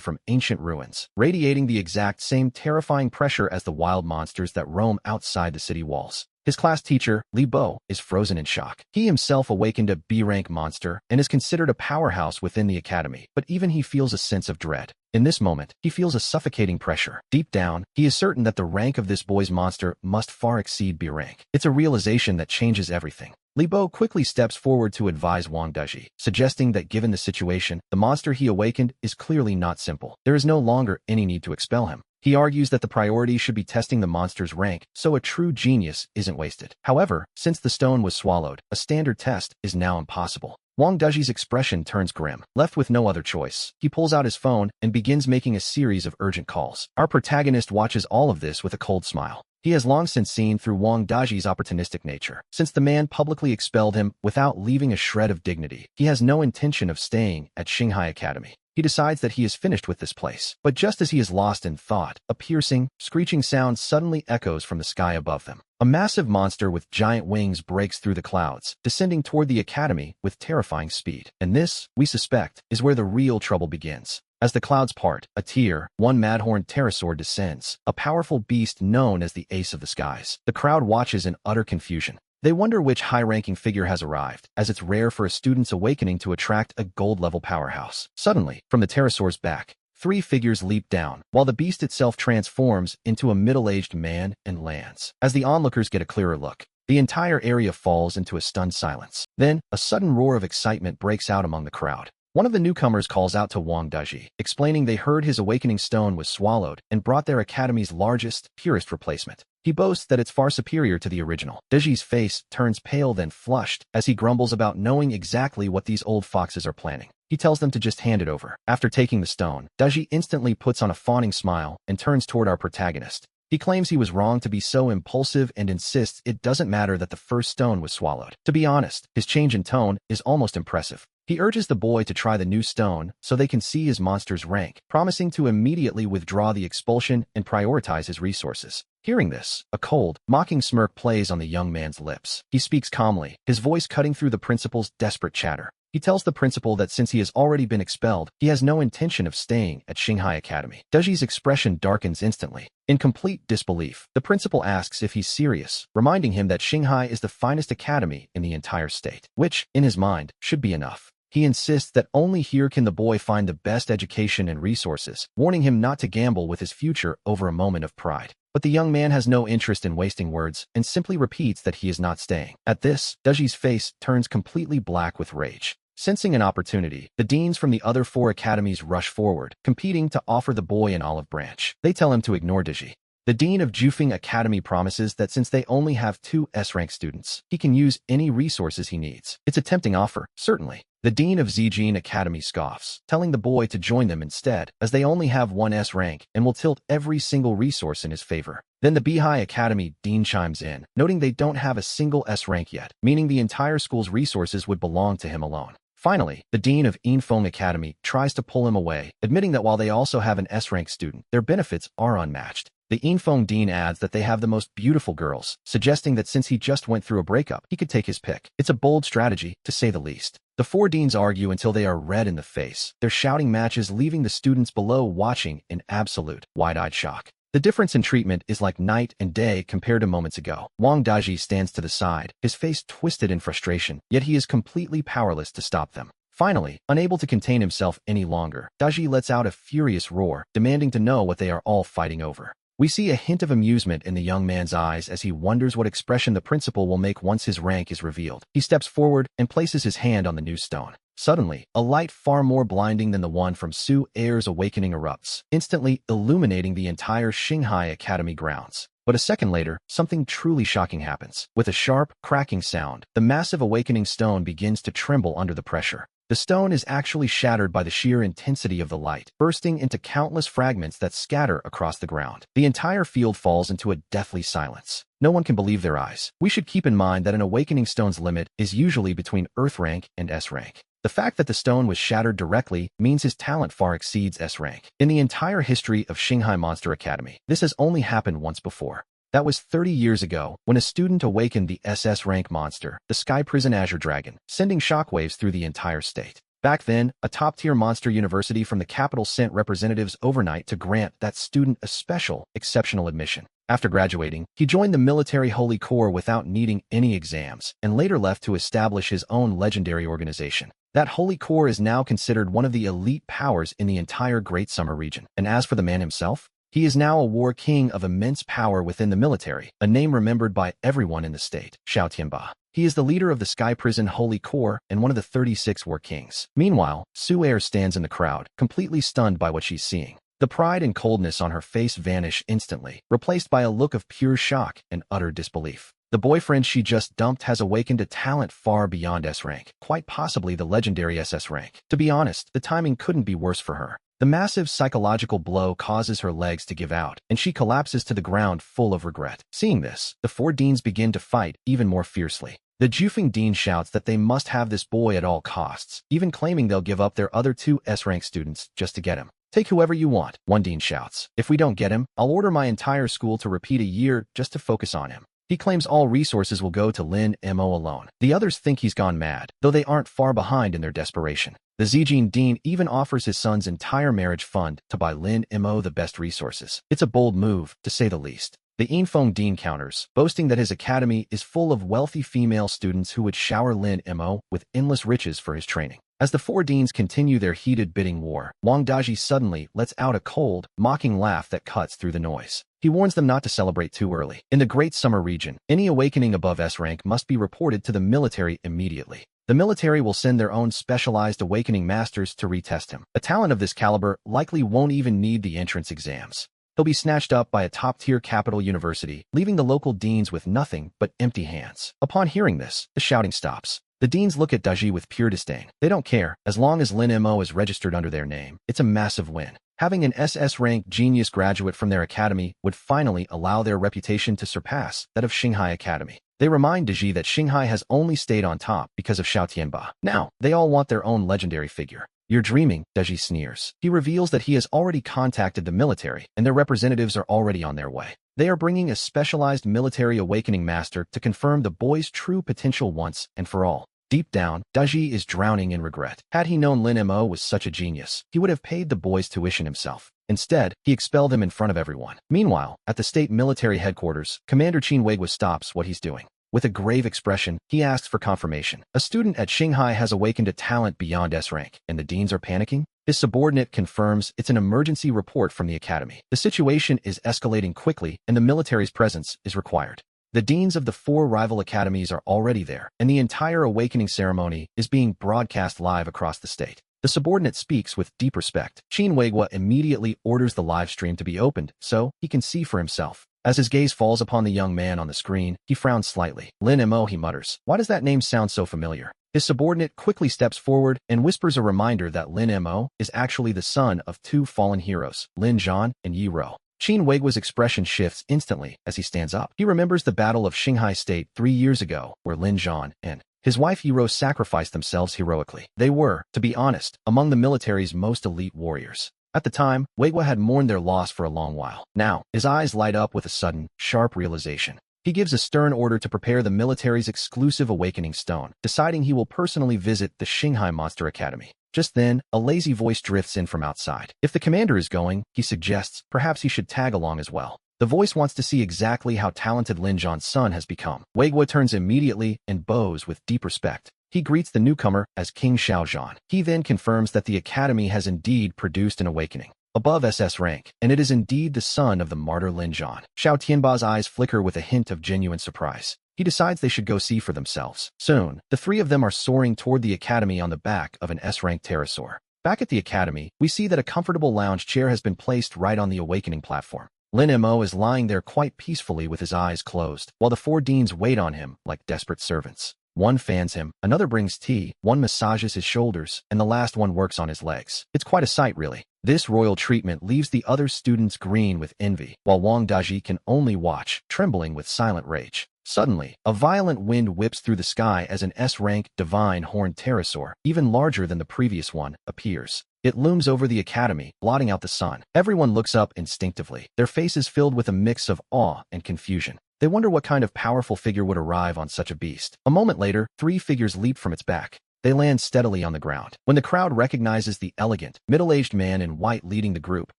from ancient ruins, radiating the exact same terrifying pressure as the wild monsters that roam outside the city walls. His class teacher, Li Bo, is frozen in shock. He himself awakened a B-rank monster and is considered a powerhouse within the academy, but even he feels a sense of dread. In this moment, he feels a suffocating pressure. Deep down, he is certain that the rank of this boy's monster must far exceed B rank. It's a realization that changes everything. Li Bo quickly steps forward to advise Wang Daji, suggesting that given the situation, the monster he awakened is clearly not simple. There is no longer any need to expel him. He argues that the priority should be testing the monster's rank, so a true genius isn't wasted. However, since the stone was swallowed, a standard test is now impossible. Wang Daji's expression turns grim. Left with no other choice, he pulls out his phone and begins making a series of urgent calls. Our protagonist watches all of this with a cold smile. He has long since seen through Wang Daji's opportunistic nature. Since the man publicly expelled him without leaving a shred of dignity, he has no intention of staying at Shanghai Academy. He decides that he is finished with this place. But just as he is lost in thought, a piercing, screeching sound suddenly echoes from the sky above them. A massive monster with giant wings breaks through the clouds, descending toward the academy with terrifying speed. And this, we suspect, is where the real trouble begins. As the clouds part, a tier 1 Madhorn pterosaur descends, a powerful beast known as the Ace of the Skies. The crowd watches in utter confusion. They wonder which high-ranking figure has arrived, as it's rare for a student's awakening to attract a gold-level powerhouse. Suddenly, from the pterosaur's back, 3 figures leap down, while the beast itself transforms into a middle-aged man and lands. As the onlookers get a clearer look, the entire area falls into a stunned silence. Then, a sudden roar of excitement breaks out among the crowd. One of the newcomers calls out to Wang Daji, explaining they heard his awakening stone was swallowed and brought their academy's largest, purest replacement. He boasts that it's far superior to the original. Daji's face turns pale then flushed as he grumbles about knowing exactly what these old foxes are planning. He tells them to just hand it over. After taking the stone, Daji instantly puts on a fawning smile and turns toward our protagonist. He claims he was wrong to be so impulsive and insists it doesn't matter that the first stone was swallowed. To be honest, his change in tone is almost impressive. He urges the boy to try the new stone so they can see his monster's rank, promising to immediately withdraw the expulsion and prioritize his resources. Hearing this, a cold, mocking smirk plays on the young man's lips. He speaks calmly, his voice cutting through the principal's desperate chatter. He tells the principal that since he has already been expelled, he has no intention of staying at Shanghai Academy. Daji's expression darkens instantly. In complete disbelief, the principal asks if he's serious, reminding him that Shanghai is the finest academy in the entire state, which, in his mind, should be enough. He insists that only here can the boy find the best education and resources, warning him not to gamble with his future over a moment of pride. But the young man has no interest in wasting words and simply repeats that he is not staying. At this, Daji's face turns completely black with rage. Sensing an opportunity, the deans from the other 4 academies rush forward, competing to offer the boy an olive branch. They tell him to ignore Daji. The dean of Jufeng Academy promises that since they only have 2 S-rank students, he can use any resources he needs. It's a tempting offer, certainly. The dean of Zijin Academy scoffs, telling the boy to join them instead, as they only have 1 S rank and will tilt every single resource in his favor. Then the Beihai Academy dean chimes in, noting they don't have a single S rank yet, meaning the entire school's resources would belong to him alone. Finally, the dean of Yinfeng Academy tries to pull him away, admitting that while they also have an S-rank student, their benefits are unmatched. The Yinfeng dean adds that they have the most beautiful girls, suggesting that since he just went through a breakup, he could take his pick. It's a bold strategy, to say the least. The 4 deans argue until they are red in the face, their shouting matches leaving the students below watching in absolute, wide-eyed shock. The difference in treatment is like night and day compared to moments ago. Wang Daji stands to the side, his face twisted in frustration, yet he is completely powerless to stop them. Finally, unable to contain himself any longer, Daji lets out a furious roar, demanding to know what they are all fighting over. We see a hint of amusement in the young man's eyes as he wonders what expression the principal will make once his rank is revealed. He steps forward and places his hand on the new stone. Suddenly, a light far more blinding than the one from Su Air's awakening erupts, instantly illuminating the entire Shanghai Academy grounds. But a second later, something truly shocking happens. With a sharp, cracking sound, the massive awakening stone begins to tremble under the pressure. The stone is actually shattered by the sheer intensity of the light, bursting into countless fragments that scatter across the ground. The entire field falls into a deathly silence. No one can believe their eyes. We should keep in mind that an awakening stone's limit is usually between Earth rank and S rank. The fact that the stone was shattered directly means his talent far exceeds S rank. In the entire history of Shanghai Monster Academy, this has only happened once before. That was 30 years ago, when a student awakened the SS rank monster, the Sky Prison Azure Dragon, sending shockwaves through the entire state. Back then, a top-tier monster university from the capital sent representatives overnight to grant that student a special, exceptional admission. After graduating, he joined the military Holy Corps without needing any exams, and later left to establish his own legendary organization. That Holy Corps is now considered one of the elite powers in the entire Great Summer region. And as for the man himself, he is now a war king of immense power within the military, a name remembered by everyone in the state, Xiao Tianba. He is the leader of the Sky Prison Holy Corps and one of the 36 war kings. Meanwhile, Su Er stands in the crowd, completely stunned by what she's seeing. The pride and coldness on her face vanish instantly, replaced by a look of pure shock and utter disbelief. The boyfriend she just dumped has awakened a talent far beyond S rank, quite possibly the legendary SS rank. To be honest, the timing couldn't be worse for her. The massive psychological blow causes her legs to give out, and she collapses to the ground full of regret. Seeing this, the four deans begin to fight even more fiercely. The Jufeng dean shouts that they must have this boy at all costs, even claiming they'll give up their other two S-rank students just to get him. Take whoever you want, one dean shouts. If we don't get him, I'll order my entire school to repeat a year just to focus on him. He claims all resources will go to Lin Mo alone. The others think he's gone mad, though they aren't far behind in their desperation. The Zijin Dean even offers his son's entire marriage fund to buy Lin Mo the best resources. It's a bold move, to say the least. The Yinfeng Dean counters, boasting that his academy is full of wealthy female students who would shower Lin Mo with endless riches for his training. As the four deans continue their heated bidding war, Wang Daji suddenly lets out a cold, mocking laugh that cuts through the noise. He warns them not to celebrate too early. In the Great Summer region, any awakening above S rank must be reported to the military immediately. The military will send their own specialized awakening masters to retest him. A talent of this caliber likely won't even need the entrance exams. He'll be snatched up by a top-tier capital university, leaving the local deans with nothing but empty hands. Upon hearing this, the shouting stops. The deans look at Daji with pure disdain. They don't care. As long as Lin Mo is registered under their name, it's a massive win. Having an SS-rank genius graduate from their academy would finally allow their reputation to surpass that of Shanghai Academy. They remind Daji that Shanghai has only stayed on top because of Xiao Tianba. Now, they all want their own legendary figure. You're dreaming, Daji sneers. He reveals that he has already contacted the military, and their representatives are already on their way. They are bringing a specialized military awakening master to confirm the boy's true potential once and for all. Deep down, Daji is drowning in regret. Had he known Lin Mo was such a genius, he would have paid the boy's tuition himself. Instead, he expelled him in front of everyone. Meanwhile, at the state military headquarters, Commander Qin Weiguo stops what he's doing. With a grave expression, he asks for confirmation. A student at Shanghai has awakened a talent beyond S rank, and the deans are panicking? His subordinate confirms it's an emergency report from the academy. The situation is escalating quickly, and the military's presence is required. The deans of the four rival academies are already there, and the entire awakening ceremony is being broadcast live across the state. The subordinate speaks with deep respect. Qin Weiguo immediately orders the live stream to be opened so he can see for himself. As his gaze falls upon the young man on the screen, he frowns slightly. Lin Mo, he mutters. Why does that name sound so familiar? His subordinate quickly steps forward and whispers a reminder that Lin Mo is actually the son of two fallen heroes, Lin Zhan and Yi Rou. Qin Weiguo's expression shifts instantly as he stands up. He remembers the Battle of Shanghai State 3 years ago, where Lin Zhan and his wife Yi Rou sacrificed themselves heroically. They were, to be honest, among the military's most elite warriors. At the time, Weiguo had mourned their loss for a long while. Now, his eyes light up with a sudden, sharp realization. He gives a stern order to prepare the military's exclusive awakening stone, deciding he will personally visit the Shanghai Monster Academy. Just then, a lazy voice drifts in from outside. If the commander is going, he suggests, perhaps he should tag along as well. The voice wants to see exactly how talented Lin Zhan's son has become. Weiguo turns immediately and bows with deep respect. He greets the newcomer as King Xiaozhan. He then confirms that the academy has indeed produced an awakening above SS rank, and it is indeed the son of the martyr Lin Zhan. Xiao Tianba's eyes flicker with a hint of genuine surprise. He decides they should go see for themselves. Soon, the three of them are soaring toward the academy on the back of an S-rank pterosaur. Back at the academy, we see that a comfortable lounge chair has been placed right on the awakening platform. Lin Mo is lying there quite peacefully with his eyes closed, while the four deans wait on him like desperate servants. One fans him, another brings tea, one massages his shoulders, and the last one works on his legs. It's quite a sight, really. This royal treatment leaves the other students green with envy, while Wang Daji can only watch, trembling with silent rage. Suddenly, a violent wind whips through the sky as an S-rank divine horned pterosaur, even larger than the previous one, appears. It looms over the academy, blotting out the sun. Everyone looks up instinctively, their faces filled with a mix of awe and confusion. They wonder what kind of powerful figure would arrive on such a beast. A moment later, 3 figures leap from its back. They land steadily on the ground. When the crowd recognizes the elegant, middle-aged man in white leading the group,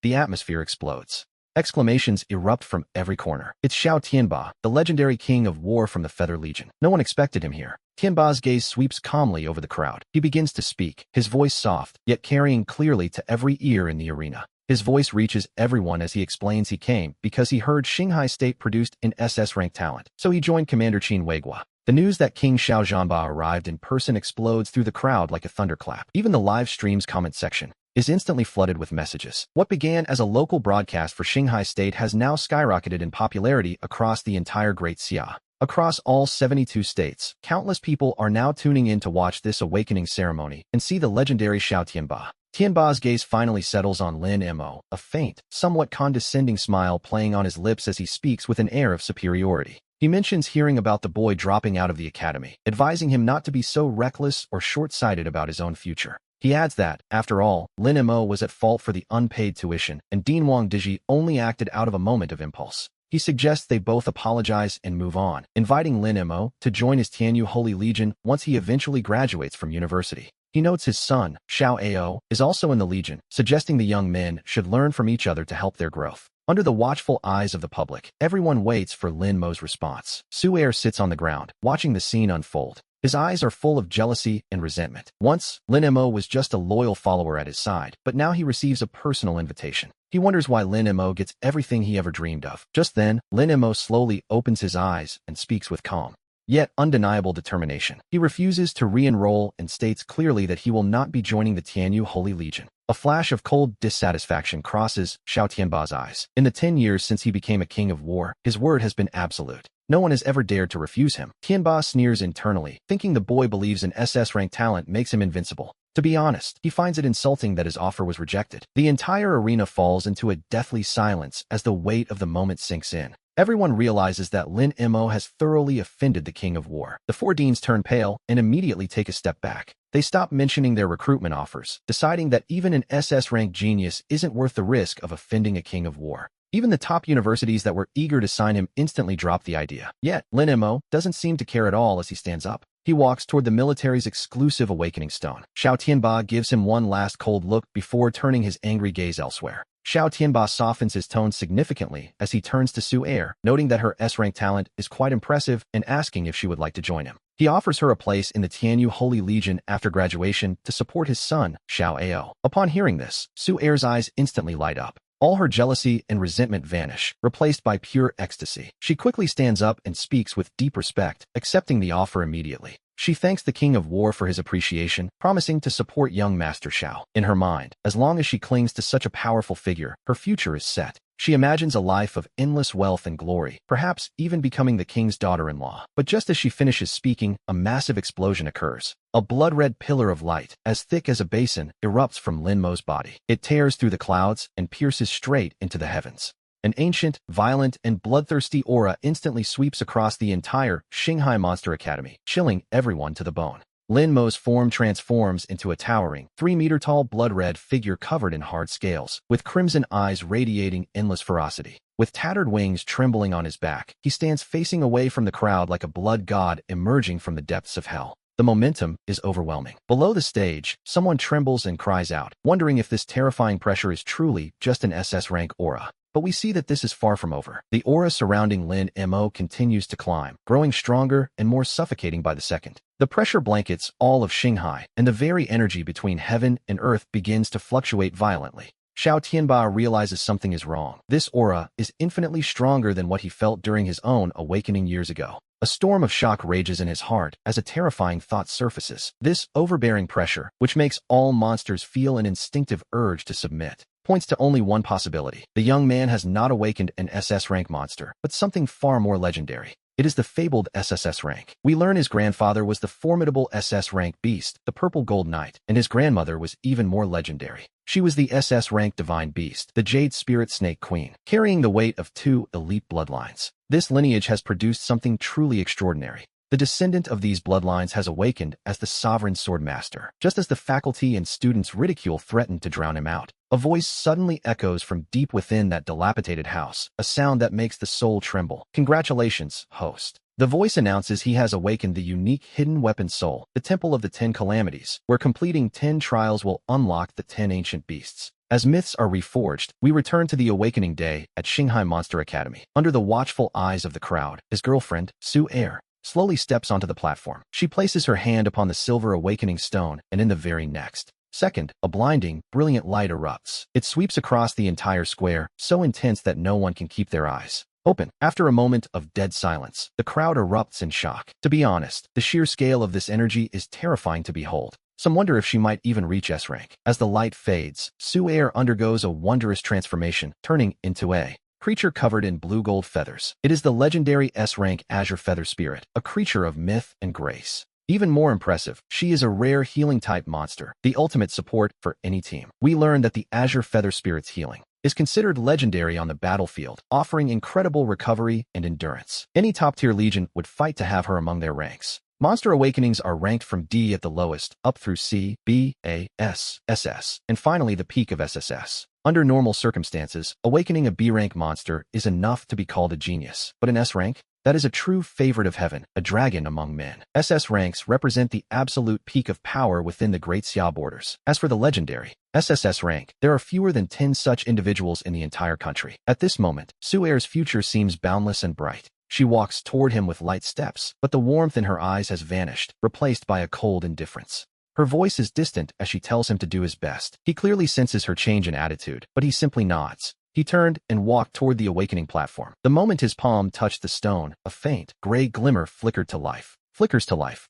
the atmosphere explodes. Exclamations erupt from every corner. It's Xiao Tianba, the legendary king of war from the Feather Legion. No one expected him here. Tianba's gaze sweeps calmly over the crowd. He begins to speak, his voice soft, yet carrying clearly to every ear in the arena. His voice reaches everyone as he explains he came because he heard Shanghai State produced an SS rank talent, so he joined Commander Qin Weiguo. The news that King Xiao Zhanba arrived in person explodes through the crowd like a thunderclap. Even the live stream's comment section is instantly flooded with messages. What began as a local broadcast for Shanghai State has now skyrocketed in popularity across the entire Great Xia. Across all 72 states, countless people are now tuning in to watch this awakening ceremony and see the legendary Xiao Tianba. Tianba's gaze finally settles on Lin Mo, a faint, somewhat condescending smile playing on his lips as he speaks with an air of superiority. He mentions hearing about the boy dropping out of the academy, advising him not to be so reckless or short-sighted about his own future. He adds that, after all, Lin Mo was at fault for the unpaid tuition, and Dean Wang Diji only acted out of a moment of impulse. He suggests they both apologize and move on, inviting Lin Mo to join his Tianyu Holy Legion once he eventually graduates from university. He notes his son, Xiao Ao, is also in the Legion, suggesting the young men should learn from each other to help their growth. Under the watchful eyes of the public, everyone waits for Lin Mo's response. Su Er sits on the ground, watching the scene unfold. His eyes are full of jealousy and resentment. Once, Lin Mo was just a loyal follower at his side, but now he receives a personal invitation. He wonders why Lin Mo gets everything he ever dreamed of. Just then, Lin Mo slowly opens his eyes and speaks with calm, yet undeniable determination. He refuses to re-enroll and states clearly that he will not be joining the Tianyu Holy Legion. A flash of cold dissatisfaction crosses Xiao Tianba's eyes. In the 10 years since he became a king of war, his word has been absolute. No one has ever dared to refuse him. Tianba sneers internally, thinking the boy believes an SS rank talent makes him invincible. To be honest, he finds it insulting that his offer was rejected. The entire arena falls into a deathly silence as the weight of the moment sinks in. Everyone realizes that Lin Mo has thoroughly offended the king of war. The 4 deans turn pale and immediately take a step back. They stop mentioning their recruitment offers, deciding that even an SS rank genius isn't worth the risk of offending a king of war. Even the top universities that were eager to sign him instantly drop the idea. Yet, Lin Mo doesn't seem to care at all as he stands up. He walks toward the military's exclusive awakening stone. Xiao Tianba gives him one last cold look before turning his angry gaze elsewhere. Xiao Tianba softens his tone significantly as he turns to Su Er, noting that her S-rank talent is quite impressive and asking if she would like to join him. He offers her a place in the Tianyu Holy Legion after graduation to support his son, Xiao Ao. Upon hearing this, Su Er's eyes instantly light up. All her jealousy and resentment vanish, replaced by pure ecstasy. She quickly stands up and speaks with deep respect, accepting the offer immediately. She thanks the King of War for his appreciation, promising to support young Master Xiao. In her mind, as long as she clings to such a powerful figure, her future is set. She imagines a life of endless wealth and glory, perhaps even becoming the king's daughter-in-law. But just as she finishes speaking, a massive explosion occurs. A blood-red pillar of light, as thick as a basin, erupts from Lin Mo's body. It tears through the clouds and pierces straight into the heavens. An ancient, violent, and bloodthirsty aura instantly sweeps across the entire Shanghai Monster Academy, chilling everyone to the bone. Lin Mo's form transforms into a towering, 3-meter-tall blood-red figure covered in hard scales, with crimson eyes radiating endless ferocity. With tattered wings trembling on his back, he stands facing away from the crowd like a blood god emerging from the depths of hell. The momentum is overwhelming. Below the stage, someone trembles and cries out, wondering if this terrifying pressure is truly just an SS rank aura. But we see that this is far from over. The aura surrounding Lin Mo continues to climb, growing stronger and more suffocating by the second. The pressure blankets all of Shanghai, and the very energy between heaven and earth begins to fluctuate violently. Xiao Tianba realizes something is wrong. This aura is infinitely stronger than what he felt during his own awakening years ago. A storm of shock rages in his heart as a terrifying thought surfaces. This overbearing pressure, which makes all monsters feel an instinctive urge to submit. points to only one possibility. The young man has not awakened an SS rank monster, but something far more legendary. It is the fabled SSS rank. We learn his grandfather was the formidable SS rank beast, the Purple Gold Knight, and his grandmother was even more legendary. She was the SS rank divine beast, the Jade Spirit Snake Queen, carrying the weight of 2 elite bloodlines. This lineage has produced something truly extraordinary. The descendant of these bloodlines has awakened as the sovereign sword master. Just as the faculty and students' ridicule threatened to drown him out, a voice suddenly echoes from deep within that dilapidated house, a sound that makes the soul tremble. Congratulations, host. The voice announces he has awakened the unique hidden weapon soul, the Temple of the 10 Calamities, where completing 10 trials will unlock the 10 ancient beasts. As myths are reforged, we return to the awakening day at Shanghai Monster Academy. Under the watchful eyes of the crowd, his girlfriend, Su Air, slowly steps onto the platform. She places her hand upon the silver awakening stone, and in the very next second, a blinding, brilliant light erupts. It sweeps across the entire square, so intense that no one can keep their eyes open. After a moment of dead silence, the crowd erupts in shock. To be honest, the sheer scale of this energy is terrifying to behold. Some wonder if she might even reach S rank. As the light fades, Su Air undergoes a wondrous transformation, turning into a creature covered in blue gold feathers. It is the legendary S-rank Azure Feather Spirit, a creature of myth and grace. Even more impressive, she is a rare healing-type monster, the ultimate support for any team. We learn that the Azure Feather Spirit's healing is considered legendary on the battlefield, offering incredible recovery and endurance. Any top-tier legion would fight to have her among their ranks. Monster awakenings are ranked from D at the lowest, up through C, B, A, S, SS, and finally the peak of SSS. Under normal circumstances, awakening a B-rank monster is enough to be called a genius. But in S-rank, that is a true favorite of heaven, a dragon among men. SS ranks represent the absolute peak of power within the Great Xia borders. As for the legendary SSS rank, there are fewer than 10 such individuals in the entire country. At this moment, Su Air's future seems boundless and bright. She walks toward him with light steps, but the warmth in her eyes has vanished, replaced by a cold indifference. Her voice is distant as she tells him to do his best. He clearly senses her change in attitude, but he simply nods. He turned and walked toward the awakening platform. The moment his palm touched the stone, a faint, gray glimmer flickers to life.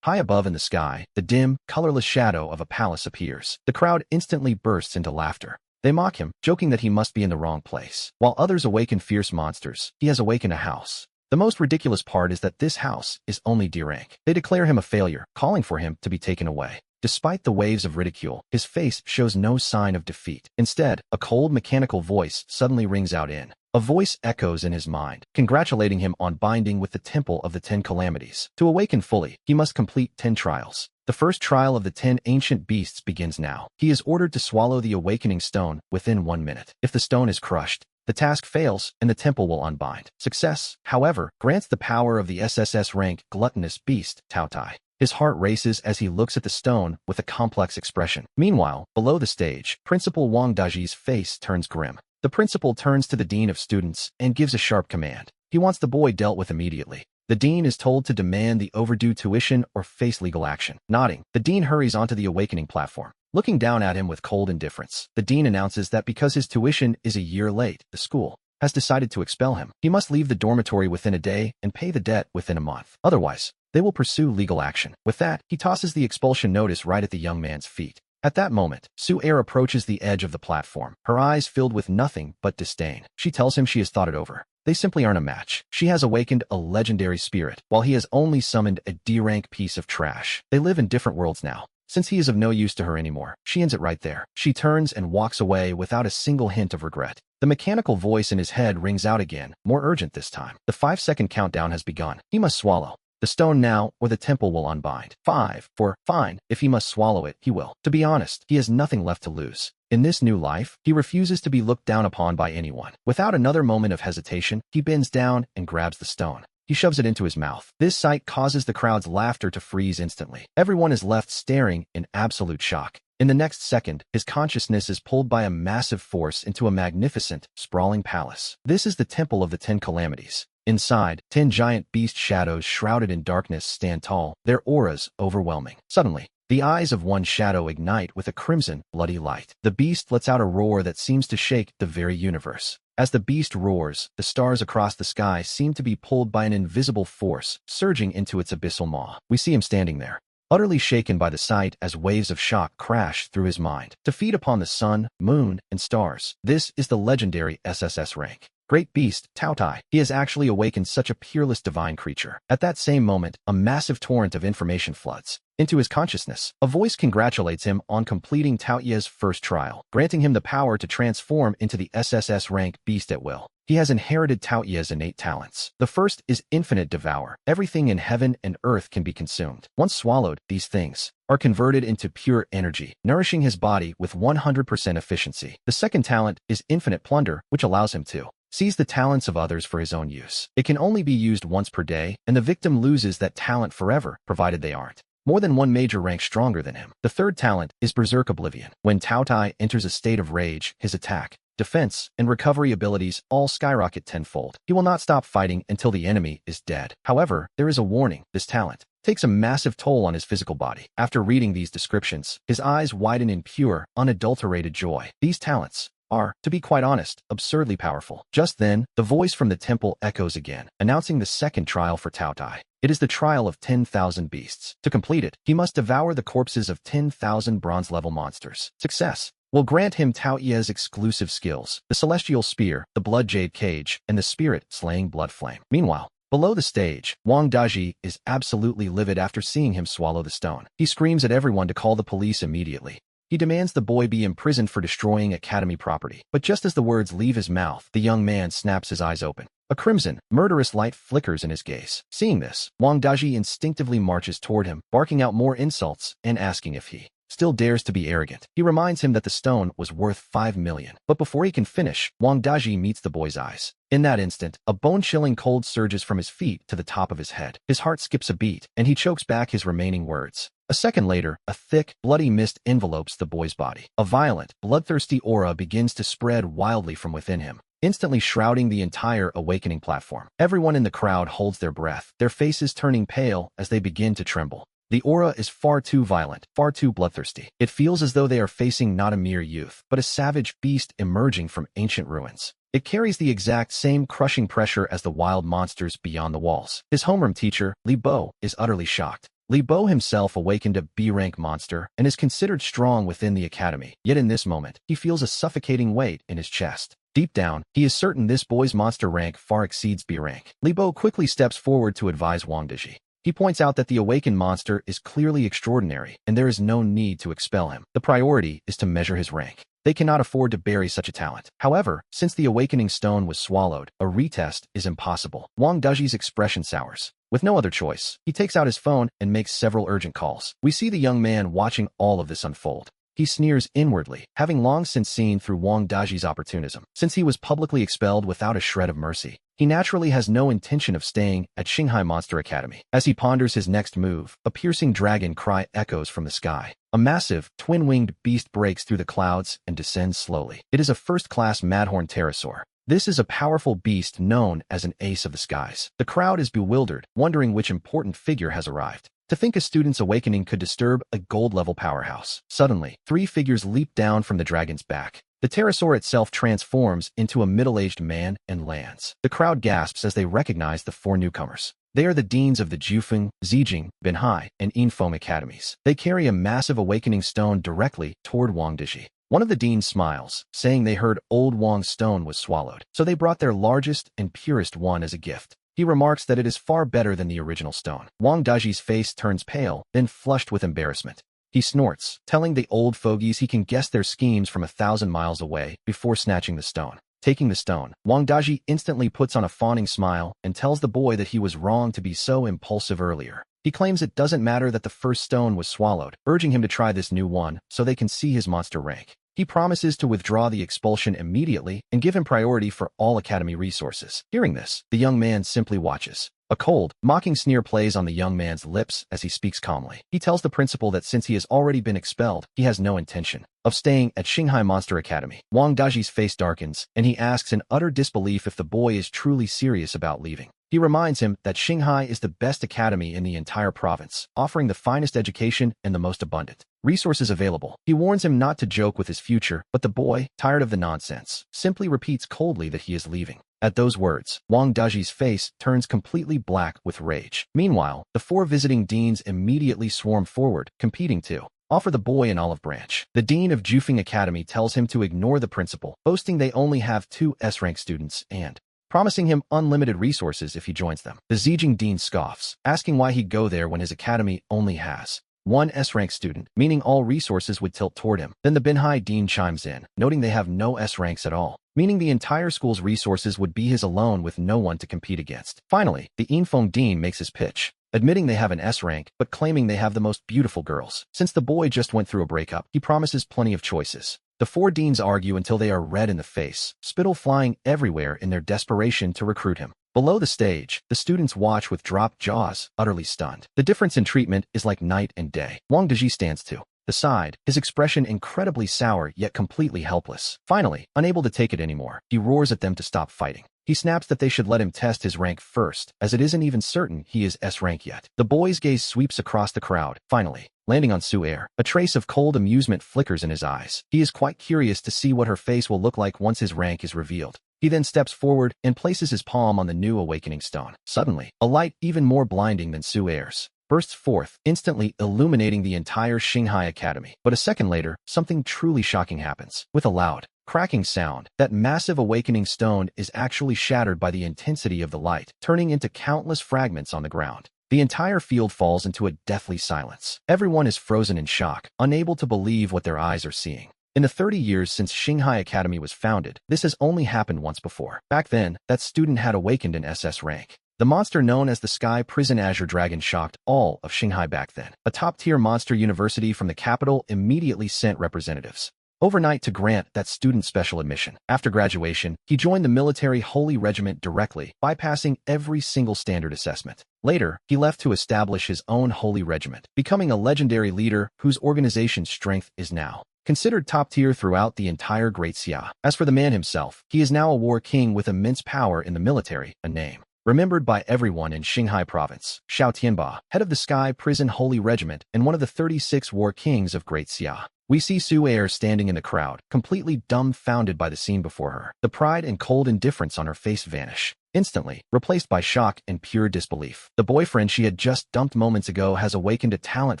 High above in the sky, the dim, colorless shadow of a palace appears. The crowd instantly bursts into laughter. They mock him, joking that he must be in the wrong place. While others awaken fierce monsters, he has awakened a house. The most ridiculous part is that this house is only D rank. They declare him a failure, calling for him to be taken away. Despite the waves of ridicule, his face shows no sign of defeat. Instead, a cold mechanical voice suddenly rings out in. A voice echoes in his mind, congratulating him on binding with the Temple of the 10 Calamities. To awaken fully, he must complete 10 trials. The first trial of the 10 ancient beasts begins now. He is ordered to swallow the awakening stone within 1 minute. If the stone is crushed, the task fails, and the temple will unbind. Success, however, grants the power of the SSS rank gluttonous beast, Tao Tai. His heart races as he looks at the stone with a complex expression. Meanwhile, below the stage, Principal Wang Daji's face turns grim. The principal turns to the dean of students and gives a sharp command. He wants the boy dealt with immediately. The dean is told to demand the overdue tuition or face legal action. Nodding, the dean hurries onto the awakening platform. Looking down at him with cold indifference, the dean announces that because his tuition is a year late, the school has decided to expel him. He must leave the dormitory within a day and pay the debt within a month. Otherwise, they will pursue legal action. With that, he tosses the expulsion notice right at the young man's feet. At that moment, Su Air approaches the edge of the platform, her eyes filled with nothing but disdain. She tells him she has thought it over. They simply aren't a match. She has awakened a legendary spirit, while he has only summoned a D-rank piece of trash. They live in different worlds now. Since he is of no use to her anymore, she ends it right there. She turns and walks away without a single hint of regret. The mechanical voice in his head rings out again, more urgent this time. The 5-second countdown has begun. He must swallow the stone now, or the temple will unbind. 5, 4, fine. If he must swallow it, he will. To be honest, he has nothing left to lose. In this new life, he refuses to be looked down upon by anyone. Without another moment of hesitation, he bends down and grabs the stone. He shoves it into his mouth. This sight causes the crowd's laughter to freeze instantly. Everyone is left staring in absolute shock. In the next second, his consciousness is pulled by a massive force into a magnificent, sprawling palace. This is the Temple of the 10 Calamities. Inside, 10 giant beast shadows shrouded in darkness stand tall, their auras overwhelming. Suddenly, the eyes of one shadow ignite with a crimson, bloody light. The beast lets out a roar that seems to shake the very universe. As the beast roars, the stars across the sky seem to be pulled by an invisible force, surging into its abyssal maw. We see him standing there, utterly shaken by the sight as waves of shock crash through his mind. To feed upon the sun, moon, and stars. This is the legendary SSS rank. Great beast, Tao. He has actually awakened such a peerless divine creature. At that same moment, a massive torrent of information floods into his consciousness. A voice congratulates him on completing Tao's first trial, granting him the power to transform into the SSS rank beast at will. He has inherited Tao's innate talents. The first is infinite devour. Everything in heaven and earth can be consumed. Once swallowed, these things are converted into pure energy, nourishing his body with 100% efficiency. The second talent is infinite plunder, which allows him to seize the talents of others for his own use. It can only be used once per day, and the victim loses that talent forever, provided they aren't more than one major rank stronger than him. The third talent is Berserk Oblivion. When Tao enters a state of rage, his attack, defense, and recovery abilities all skyrocket tenfold. He will not stop fighting until the enemy is dead. However, there is a warning. This talent takes a massive toll on his physical body. After reading these descriptions, his eyes widen in pure, unadulterated joy. These talents are, to be quite honest, absurdly powerful. Just then, the voice from the temple echoes again, announcing the second trial for Tao. It is the trial of 10,000 beasts. To complete it, he must devour the corpses of 10,000 bronze-level monsters. Success will grant him Tao's exclusive skills, the Celestial Spear, the Blood Jade Cage, and the Spirit-Slaying Blood Flame. Meanwhile, below the stage, Wang Daji is absolutely livid after seeing him swallow the stone. He screams at everyone to call the police immediately. He demands the boy be imprisoned for destroying Academy property. But just as the words leave his mouth, the young man snaps his eyes open. A crimson, murderous light flickers in his gaze. Seeing this, Wang Daji instinctively marches toward him, barking out more insults and asking if he still dares to be arrogant. He reminds him that the stone was worth 5 million. But before he can finish, Wang Daji meets the boy's eyes. In that instant, a bone-chilling cold surges from his feet to the top of his head. His heart skips a beat, and he chokes back his remaining words. A second later, a thick, bloody mist envelopes the boy's body. A violent, bloodthirsty aura begins to spread wildly from within him, instantly shrouding the entire awakening platform. Everyone in the crowd holds their breath, their faces turning pale as they begin to tremble. The aura is far too violent, far too bloodthirsty. It feels as though they are facing not a mere youth, but a savage beast emerging from ancient ruins. It carries the exact same crushing pressure as the wild monsters beyond the walls. His homeroom teacher, Li Bo, is utterly shocked. Li Bo himself awakened a B-rank monster and is considered strong within the academy. Yet in this moment, he feels a suffocating weight in his chest. Deep down, he is certain this boy's monster rank far exceeds B rank. Li Bo quickly steps forward to advise Wang Daji. He points out that the awakened monster is clearly extraordinary, and there is no need to expel him. The priority is to measure his rank. They cannot afford to bury such a talent. However, since the awakening stone was swallowed, a retest is impossible. Wang Daji's expression sours. With no other choice, he takes out his phone and makes several urgent calls. We see the young man watching all of this unfold. He sneers inwardly, having long since seen through Wang Daji's opportunism. Since he was publicly expelled without a shred of mercy, he naturally has no intention of staying at Shanghai Monster Academy. As he ponders his next move, a piercing dragon cry echoes from the sky. A massive, twin-winged beast breaks through the clouds and descends slowly. It is a first-class Madhorn pterosaur. This is a powerful beast known as an ace of the skies. The crowd is bewildered, wondering which important figure has arrived. To think a student's awakening could disturb a gold-level powerhouse. Suddenly, 3 figures leap down from the dragon's back. The pterosaur itself transforms into a middle-aged man and lands. The crowd gasps as they recognize the 4 newcomers. They are the deans of the Jufeng, Zijing, Binhai, and Infom academies. They carry a massive awakening stone directly toward Wang Daji. One of the deans smiles, saying they heard old Wang's stone was swallowed, so they brought their largest and purest one as a gift. He remarks that it is far better than the original stone. Wang Daji's face turns pale, then flushed with embarrassment. He snorts, telling the old fogies he can guess their schemes from 1,000 miles away before snatching the stone. Taking the stone, Wang Daji instantly puts on a fawning smile and tells the boy that he was wrong to be so impulsive earlier. He claims it doesn't matter that the first stone was swallowed, urging him to try this new one so they can see his monster rank. He promises to withdraw the expulsion immediately and give him priority for all academy resources. Hearing this, the young man simply watches. A cold, mocking sneer plays on the young man's lips as he speaks calmly. He tells the principal that since he has already been expelled, he has no intention of staying at Shanghai Monster Academy. Wang Daji's face darkens, and he asks in utter disbelief if the boy is truly serious about leaving. He reminds him that Xinghai is the best academy in the entire province, offering the finest education and the most abundant resources available. He warns him not to joke with his future, but the boy, tired of the nonsense, simply repeats coldly that he is leaving. At those words, Wang Daji's face turns completely black with rage. Meanwhile, the 4 visiting deans immediately swarm forward, competing to offer the boy an olive branch. The dean of Jufeng Academy tells him to ignore the principal, boasting they only have 2 S-rank students and promising him unlimited resources if he joins them. The Zijing dean scoffs, asking why he'd go there when his academy only has 1 S-rank student, meaning all resources would tilt toward him. Then the Binhai dean chimes in, noting they have no S-ranks at all, meaning the entire school's resources would be his alone with no one to compete against. Finally, the Yinfeng dean makes his pitch, admitting they have an S-rank, but claiming they have the most beautiful girls. Since the boy just went through a breakup, he promises plenty of choices. The 4 deans argue until they are red in the face, spittle flying everywhere in their desperation to recruit him. Below the stage, the students watch with dropped jaws, utterly stunned. The difference in treatment is like night and day. Wang Daji stands to the side, his expression incredibly sour yet completely helpless. Finally, unable to take it anymore, he roars at them to stop fighting. He snaps that they should let him test his rank first, as it isn't even certain he is S-rank yet. The boy's gaze sweeps across the crowd, finally landing on Su-Er. A trace of cold amusement flickers in his eyes. He is quite curious to see what her face will look like once his rank is revealed. He then steps forward and places his palm on the new awakening stone. Suddenly, a light even more blinding than Su-Er's bursts forth, instantly illuminating the entire Xinghai Academy. But a second later, something truly shocking happens. With a loud, cracking sound, that massive awakening stone is actually shattered by the intensity of the light, turning into countless fragments on the ground. The entire field falls into a deathly silence. Everyone is frozen in shock, unable to believe what their eyes are seeing. In the 30 years since Xinghai Academy was founded, this has only happened once before. Back then, that student had awakened an SS rank. The monster known as the Sky Prison Azure Dragon shocked all of Xinghai back then. A top-tier monster university from the capital immediately sent representatives overnight to grant that student special admission. After graduation, he joined the military Holy Regiment directly, bypassing every single standard assessment. Later, he left to establish his own Holy Regiment, becoming a legendary leader whose organization's strength is now considered top-tier throughout the entire Great Xia. As for the man himself, he is now a war king with immense power in the military, a name remembered by everyone in Xinghai Province. Xiao Tianba, head of the Sky Prison Holy Regiment and one of the 36 war kings of Great Xia. We see Su-Er standing in the crowd, completely dumbfounded by the scene before her. The pride and cold indifference on her face vanish instantly, replaced by shock and pure disbelief. The boyfriend she had just dumped moments ago has awakened a talent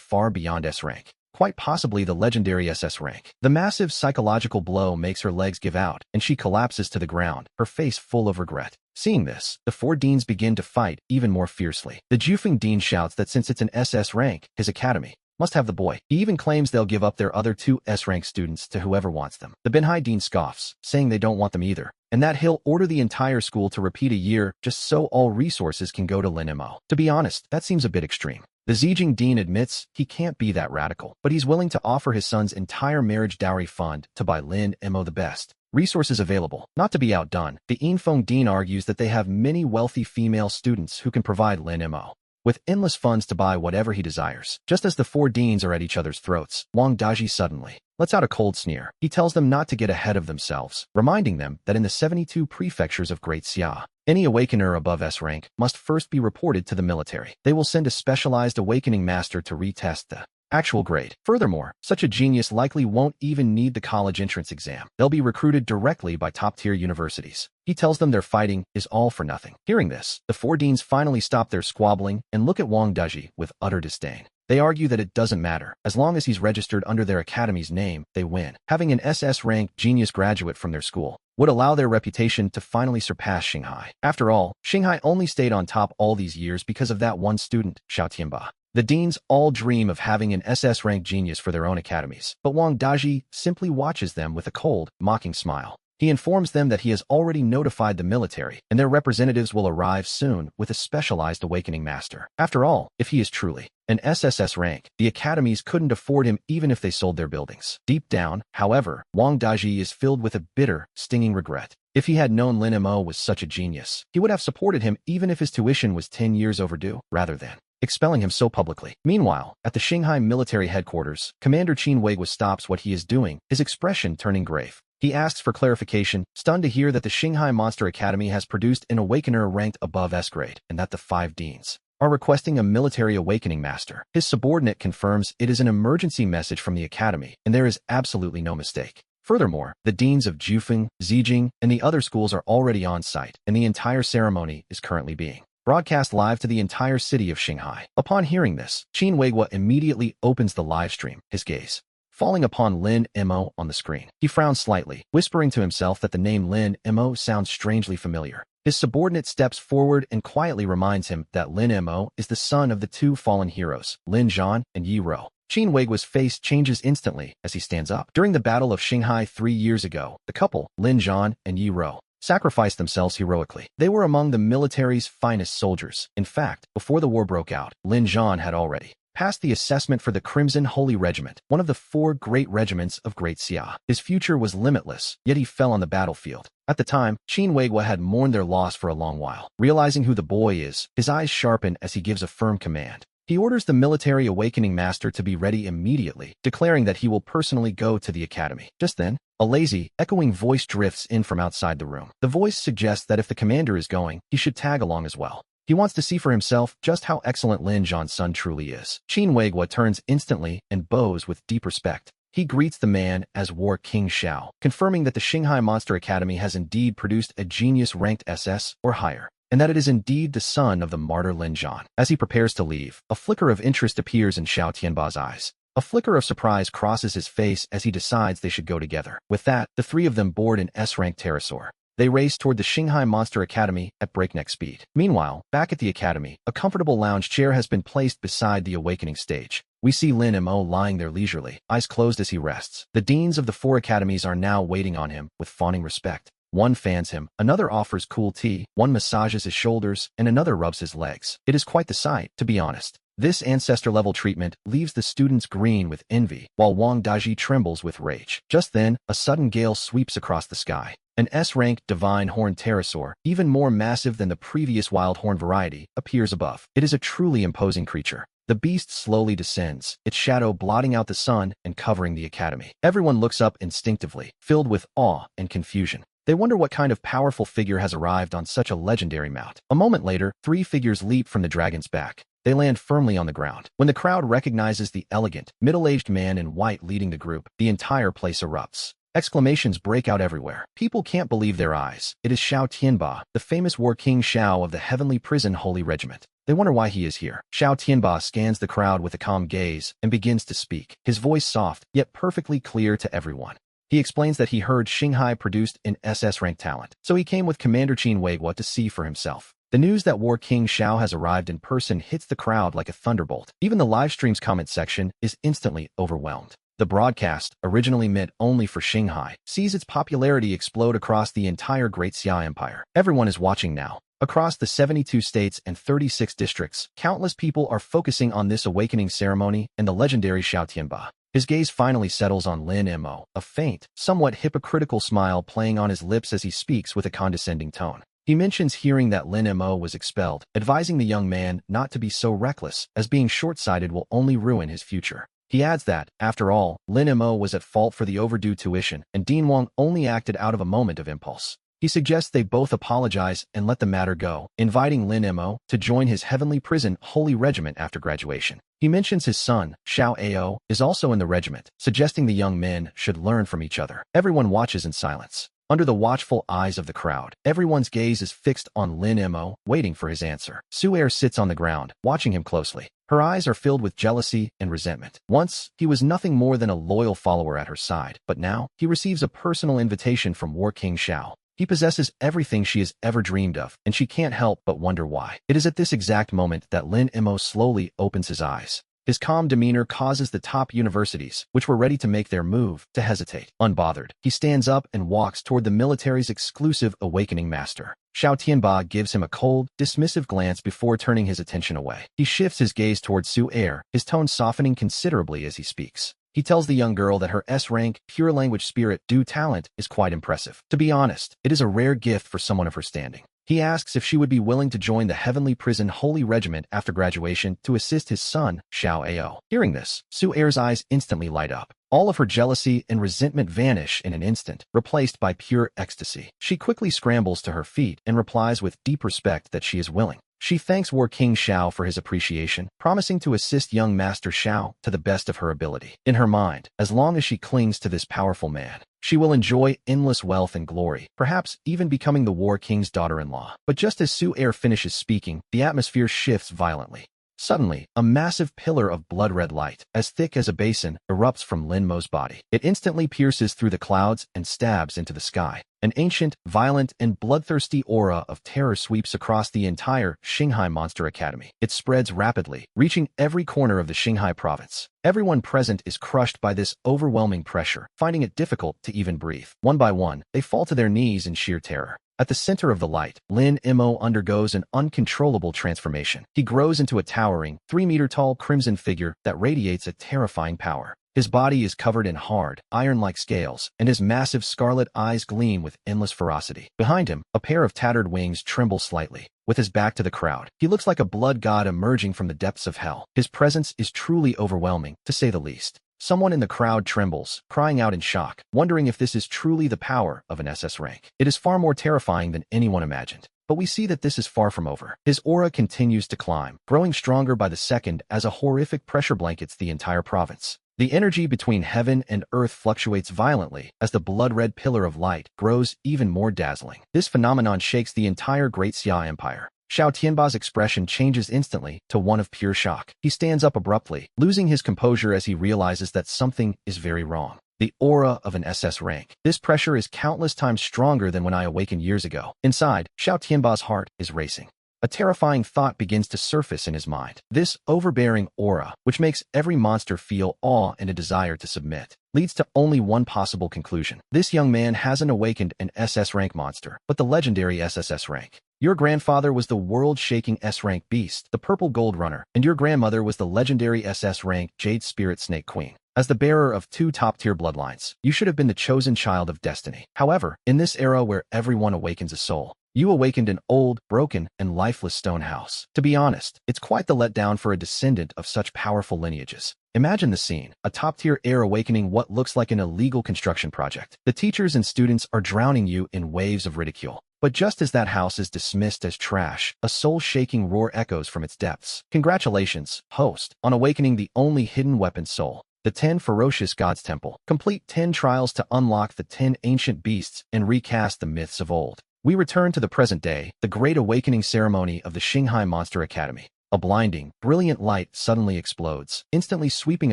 far beyond S rank, quite possibly the legendary SS rank. The massive psychological blow makes her legs give out, and she collapses to the ground, her face full of regret. Seeing this, the 4 deans begin to fight even more fiercely. The Jufeng dean shouts that since it's an SS rank, his academy must have the boy. He even claims they'll give up their other 2 S-rank students to whoever wants them. The Binhai dean scoffs, saying they don't want them either, and that he'll order the entire school to repeat a year just so all resources can go to Lin Mo. To be honest, that seems a bit extreme. The Zijing dean admits he can't be that radical, but he's willing to offer his son's entire marriage dowry fund to buy Lin Mo the best resources available. Not to be outdone, the Yinfeng dean argues that they have many wealthy female students who can provide Lin Mo with endless funds to buy whatever he desires. Just as the 4 deans are at each other's throats, Wang Daji suddenly lets out a cold sneer. He tells them not to get ahead of themselves, reminding them that in the 72 prefectures of Great Xia, any awakener above S rank must first be reported to the military. They will send a specialized awakening master to retest the actual grade. Furthermore, such a genius likely won't even need the college entrance exam. They'll be recruited directly by top-tier universities. He tells them their fighting is all for nothing. Hearing this, the 4 deans finally stop their squabbling and look at Wang Daji with utter disdain. They argue that it doesn't matter. As long as he's registered under their academy's name, they win. Having an SS rank genius graduate from their school would allow their reputation to finally surpass Xinghai. After all, Xinghai only stayed on top all these years because of that one student, Xiao Tianba. The deans all dream of having an SS rank genius for their own academies, but Wang Daji simply watches them with a cold, mocking smile. He informs them that he has already notified the military, and their representatives will arrive soon with a specialized awakening master. After all, if he is truly an SSS rank, the academies couldn't afford him even if they sold their buildings. Deep down, however, Wang Daji is filled with a bitter, stinging regret. If he had known Lin Mo was such a genius, he would have supported him even if his tuition was 10 years overdue, rather than expelling him so publicly. Meanwhile, at the Shanghai military headquarters, Commander Qin Weiguo stops what he is doing, his expression turning grave. He asks for clarification, stunned to hear that the Shanghai Monster Academy has produced an awakener ranked above S grade, and that the 5 deans are requesting a military awakening master. His subordinate confirms it is an emergency message from the academy, and there is absolutely no mistake. Furthermore, the deans of Jufeng, Zijing, and the other schools are already on site, and the entire ceremony is currently being broadcast live to the entire city of Shanghai. Upon hearing this, Qin Weiguo immediately opens the live stream, his gaze falling upon Lin Mo on the screen. He frowns slightly, whispering to himself that the name Lin Mo sounds strangely familiar. His subordinate steps forward and quietly reminds him that Lin Mo is the son of the 2 fallen heroes, Lin Zhan and Yi Rou. Qin Weiguo's face changes instantly as he stands up. During the Battle of Shanghai 3 years ago, the couple, Lin Zhan and Yi Rou, sacrificed themselves heroically. They were among the military's finest soldiers. In fact, before the war broke out, Lin Zhan had already passed the assessment for the Crimson Holy Regiment, one of the 4 great regiments of Great Xia. His future was limitless, yet he fell on the battlefield. At the time, Qin Weiguo had mourned their loss for a long while. Realizing who the boy is, his eyes sharpen as he gives a firm command. He orders the military awakening master to be ready immediately, declaring that he will personally go to the academy. Just then, a lazy, echoing voice drifts in from outside the room. The voice suggests that if the commander is going, he should tag along as well. He wants to see for himself just how excellent Lin Zhan's son truly is. Qin Weiguo turns instantly and bows with deep respect. He greets the man as War King Xiao, confirming that the Shanghai Monster Academy has indeed produced a genius ranked SS or higher, and that it is indeed the son of the martyr Lin Zhan. As he prepares to leave, a flicker of interest appears in Xiao Tianba's eyes. A flicker of surprise crosses his face as he decides they should go together. With that, the 3 of them board an S-ranked pterosaur. They race toward the Shanghai Monster Academy at breakneck speed. Meanwhile, back at the academy, a comfortable lounge chair has been placed beside the awakening stage. We see Lin Mo lying there leisurely, eyes closed as he rests. The deans of the 4 academies are now waiting on him with fawning respect. One fans him, another offers cool tea, one massages his shoulders, and another rubs his legs. It is quite the sight, to be honest. This ancestor-level treatment leaves the students green with envy, while Wang Daji trembles with rage. Just then, a sudden gale sweeps across the sky. An S-ranked divine horned pterosaur, even more massive than the previous wild horn variety, appears above. It is a truly imposing creature. The beast slowly descends, its shadow blotting out the sun and covering the academy. Everyone looks up instinctively, filled with awe and confusion. They wonder what kind of powerful figure has arrived on such a legendary mount. A moment later, 3 figures leap from the dragon's back. They land firmly on the ground. When the crowd recognizes the elegant, middle-aged man in white leading the group, the entire place erupts. Exclamations break out everywhere. People can't believe their eyes. It is Xiao Tianba, the famous War King Xiao of the Heavenly Prison Holy Regiment. They wonder why he is here. Xiao Tianba scans the crowd with a calm gaze and begins to speak, his voice soft, yet perfectly clear to everyone. He explains that he heard Shanghai produced an SS-ranked talent, so he came with Commander Qin Weiguo to see for himself. The news that War King Xiao has arrived in person hits the crowd like a thunderbolt. Even the live stream's comment section is instantly overwhelmed. The broadcast, originally meant only for Shanghai, sees its popularity explode across the entire Great Xia Empire. Everyone is watching now. Across the 72 states and 36 districts, countless people are focusing on this awakening ceremony and the legendary Xiao Tianba. His gaze finally settles on Lin Mo, a faint, somewhat hypocritical smile playing on his lips as he speaks with a condescending tone. He mentions hearing that Lin Mo was expelled, advising the young man not to be so reckless, as being short-sighted will only ruin his future. He adds that, after all, Lin Mo was at fault for the overdue tuition, and Dean Wang only acted out of a moment of impulse. He suggests they both apologize and let the matter go, inviting Lin Mo to join his Heavenly Prison Holy Regiment after graduation. He mentions his son, Xiao Ao, is also in the regiment, suggesting the young men should learn from each other. Everyone watches in silence. Under the watchful eyes of the crowd, everyone's gaze is fixed on Lin Mo, waiting for his answer. Su Er sits on the ground, watching him closely. Her eyes are filled with jealousy and resentment. Once, he was nothing more than a loyal follower at her side, but now, he receives a personal invitation from War King Xiao. He possesses everything she has ever dreamed of, and she can't help but wonder why. It is at this exact moment that Lin Mo slowly opens his eyes. His calm demeanor causes the top universities, which were ready to make their move, to hesitate. Unbothered, he stands up and walks toward the military's exclusive awakening master. Xiao Tianba gives him a cold, dismissive glance before turning his attention away. He shifts his gaze toward Su Er, his tone softening considerably as he speaks. He tells the young girl that her S-rank, pure language spirit, talent is quite impressive. To be honest, it is a rare gift for someone of her standing. He asks if she would be willing to join the Heavenly Prison Holy Regiment after graduation to assist his son, Xiao Ao. Hearing this, Su Er's eyes instantly light up. All of her jealousy and resentment vanish in an instant, replaced by pure ecstasy. She quickly scrambles to her feet and replies with deep respect that she is willing. She thanks War King Xiao for his appreciation, promising to assist young Master Xiao to the best of her ability. In her mind, as long as she clings to this powerful man, she will enjoy endless wealth and glory, perhaps even becoming the War King's daughter-in-law. But just as Su Er finishes speaking, the atmosphere shifts violently. Suddenly, a massive pillar of blood-red light, as thick as a basin, erupts from Lin Mo's body. It instantly pierces through the clouds and stabs into the sky. An ancient, violent, and bloodthirsty aura of terror sweeps across the entire Xinghai Monster Academy. It spreads rapidly, reaching every corner of the Xinghai province. Everyone present is crushed by this overwhelming pressure, finding it difficult to even breathe. One by one, they fall to their knees in sheer terror. At the center of the light, Lin Mo undergoes an uncontrollable transformation. He grows into a towering, 3-meter-tall crimson figure that radiates a terrifying power. His body is covered in hard, iron-like scales, and his massive scarlet eyes gleam with endless ferocity. Behind him, a pair of tattered wings tremble slightly. With his back to the crowd, he looks like a blood god emerging from the depths of hell. His presence is truly overwhelming, to say the least. Someone in the crowd trembles, crying out in shock, wondering if this is truly the power of an SS rank. It is far more terrifying than anyone imagined. But we see that this is far from over. His aura continues to climb, growing stronger by the second as a horrific pressure blankets the entire province. The energy between heaven and earth fluctuates violently as the blood-red pillar of light grows even more dazzling. This phenomenon shakes the entire Great Xia Empire. Xiao Tianba's expression changes instantly to one of pure shock. He stands up abruptly, losing his composure as he realizes that something is very wrong. The aura of an SS rank. This pressure is countless times stronger than when I awakened years ago. Inside, Xiao Tianba's heart is racing. A terrifying thought begins to surface in his mind. This overbearing aura, which makes every monster feel awe and a desire to submit, leads to only one possible conclusion. This young man hasn't awakened an SS rank monster, but the legendary SSS rank. Your grandfather was the world-shaking S-rank beast, the Purple Gold Runner, and your grandmother was the legendary SS rank Jade Spirit Snake Queen. As the bearer of two top-tier bloodlines, you should have been the chosen child of destiny. However, in this era where everyone awakens a soul, you awakened an old, broken, and lifeless stone house. To be honest, it's quite the letdown for a descendant of such powerful lineages. Imagine the scene, a top-tier heir awakening what looks like an illegal construction project. The teachers and students are drowning you in waves of ridicule. But just as that house is dismissed as trash, a soul-shaking roar echoes from its depths. Congratulations, host, on awakening the only hidden weapon soul. The 10 Ferocious Gods Temple. Complete 10 trials to unlock the 10 ancient beasts and recast the myths of old. We return to the present day, the Great Awakening ceremony of the Xinghai Monster Academy. A blinding, brilliant light suddenly explodes, instantly sweeping